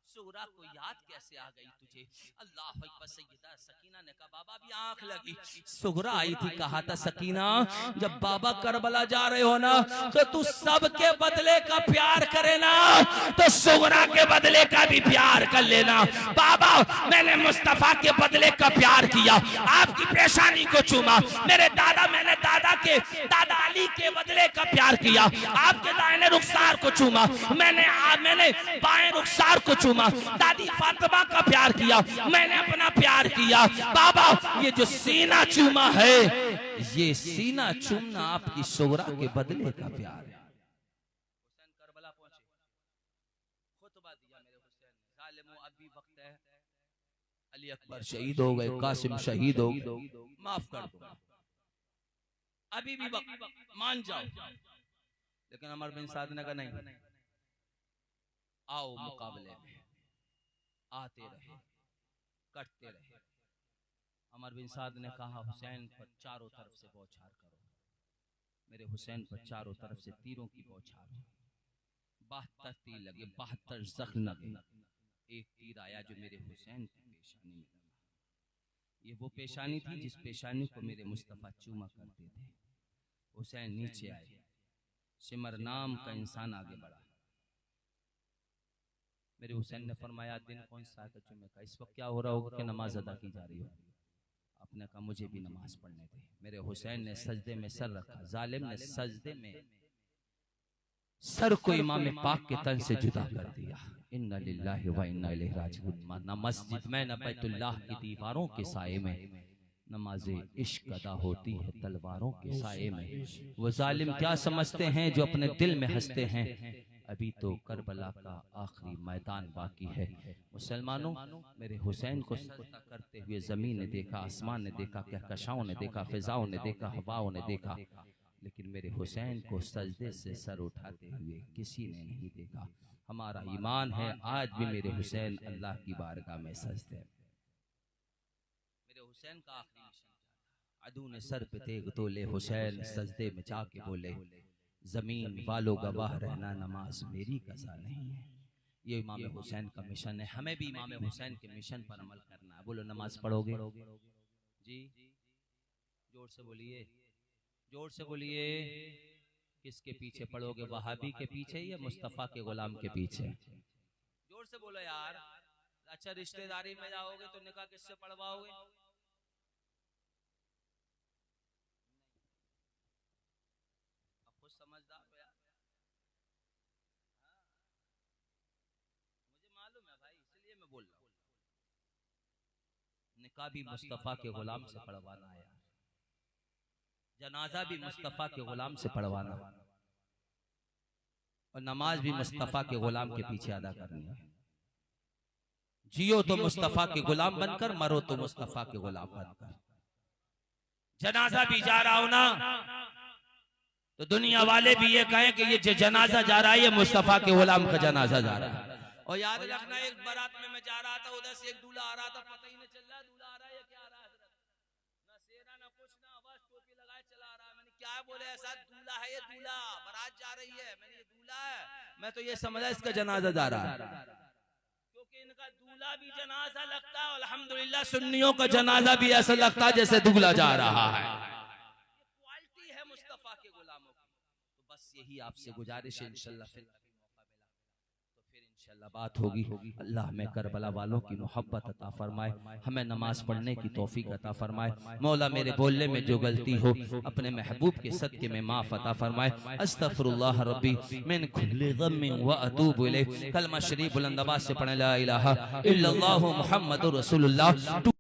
सुगरा को याद कैसे आ गई तुझे? अल्लाह अकबर। सैयदा सकीना ने कहा बाबा भी आंख लगी। सुगरा आई थी, कहा था सकीना जब बाबा करबला जा रहे हो ना तो तू सबके बदले का प्यार करे ना, तो सुगरा के बदले का भी प्यार कर लेना। बाबा मैंने मुस्तफा के बदले का प्यार किया, आपकी पेशानी को चूमा। मैंने दादा अली के बदले का प्यार किया, आपके दाहिने रुखसार को चूमा। मैंने बाएं रुखसार को चूमा, दादी फातिमा का प्यार किया। मैंने अपना प्यार किया। बाबा ये जो सीना चूमा है, ये सीना चूमना आपकी सुगरा के बदले का प्यार है। हुसैन करबला पहुंचे, खुतबा दिया मेरे हुसैन। जालिमो अभी वक्त है, अली अकबर शहीद हो गए, कासिम शहीद हो गए, माफ कर दो, अभी भी वक्त, मान जाओ। लेकिन अमर बिन साद ने कहा नहीं, आओ मुकाबले में। आते रहे, करते रहे। अमर बिन साद ने कहा हुसैन पर चारों तरफ से बौछार करो। मेरे हुसैन पर चारों तरफ से तीरों की बौछार हो। 72 तीर लगे, 72 जख्म लगे। एक तीर आया जो मेरे हुसैन की पेशानी में लगा। ये वो पेशानी थी जिस पेशानी को मेरे मुस्तफा चूमा करते थे। हुसैन नीचे आए, सिमर नाम का इंसान आगे बढ़ा। मेरे हुसैन ने फरमाया दिन कौन सा है चुमे का? इस वक्त क्या हो रहा होगा कि नमाज अदा की जा रही हो। आपने कहा मुझे भी नमाज पढ़ने दे। मेरे हुसैन ने सजदे में सर रखा। जालिम ने सजदे में सर को इमाम पाक के तन से जुदा कर दिया। इन्ना लिल्लाहि व इन्ना इलैहि राजिऊन। न मस्जिद में न बैतुल्लाह की दीवारों के साए में नमाज़े इश्क अदा होती है तलवारों के साए में। वो जालिम क्या समझते हैं जो अपने दिल में हंसते हैं, अभी तो करबला का आखिरी मैदान बाकी है। मुसलमानों मेरे हुसैन को सजदा करते हुए जमीन ने देखा, आसमान ने देखा, कहकशाओं ने देखा, फिजाओं ने देखा, हवाओं ने देखा, लेकिन मेरे हुसैन को सजदे से सर उठाते हुए किसी ने नहीं देखा। हमारा ईमान है आज भी मेरे हुसैन अल्लाह की बारगाह में सजदे। मेरे हुसैन का आखिरी मिशन अदू ने सर पे तेग तोले, हुसैन सजदे में जाके बोले जमीन वालों गवाह रहना नमाज मेरी कज़ा नहीं है। ये इमाम हुसैन का मिशन है। हमें भी इमाम हुसैन के मिशन पर अमल करना है। बोलो नमाज पढ़ोगे जी? जोर से बोलिए, जोर से बोलिए। किसके पीछे पढ़ोगे? वहाबी के पीछे या मुस्तफा के गुलाम के पीछे? जोर से बोलो यार। अच्छा रिश्तेदारी में जाओगे तो निकाह किससे पढ़वाओगे? अब खुद समझदार हो यार। मुझे मालूम है भाई, इसलिए मैं बोल रहा हूँ। निकाह भी मुस्तफ़ा के गुलाम से पढ़वाना है, जनाजा भी मुस्तफ़ा के गुलाम से पढ़वाना, और नमाज भी मुस्तफ़ा के गुलाम के पीछे अदा करनी है। जियो तो मुस्तफ़ा के गुलाम बनकर, मरो तो मुस्तफ़ा के गुलाम बनकर। जनाजा भी जा रहा हो ना तो दुनिया वाले भी ये कहें कि ये जनाजा जा रहा है, ये मुस्तफ़ा के गुलाम का जनाजा जा रहा है। और याद रखना, एक बारात में मैं जा रहा था, उधर से एक दूल्हा आ रहा था, पता ही नहीं चल रहा दूल्हा आ रहा है या क्या आ रहा है। ना सेहरा ना कुछ, ना आवाज, टोपी लगाए चला आ रहा है। मैंने क्या बोले, ऐसा दूल्हा है, ये दूल्हा बारात जा रही है, मैंने ये दूल्हा है, मैं तो ये समझा इसका जनाजा जा रहा है, क्योंकि इनका दूल्हा भी जनाजा लगता है। अल्हम्दुलिल्लाह सुन्नियों का जनाजा भी ऐसा लगता है जैसे दूल्हा जा रहा है। क्वालिटी है मुस्तफ़ा के गुलामों की। तो बस यही आपसे गुजारिश है, इंशाल्लाह फिर बात होगी। अल्लाह में करबला वालों की मोहब्बत अता फरमाए, हमें नमाज पढ़ने की तौफीक अता फरमाए। मौला मेरे बोलने में जो गलती हो अपने महबूब के सदके में माफ अता फरमाए। अस्तगफिरुल्लाह रब्बी मिन कुल्लि ज़म्मिन व अतूबु इलैह। कलमा शरीफ बुलंद आवाज़ से पढ़े ला इलाहा इल्लल्लाहु मुहम्मदुर रसूलुल्लाह।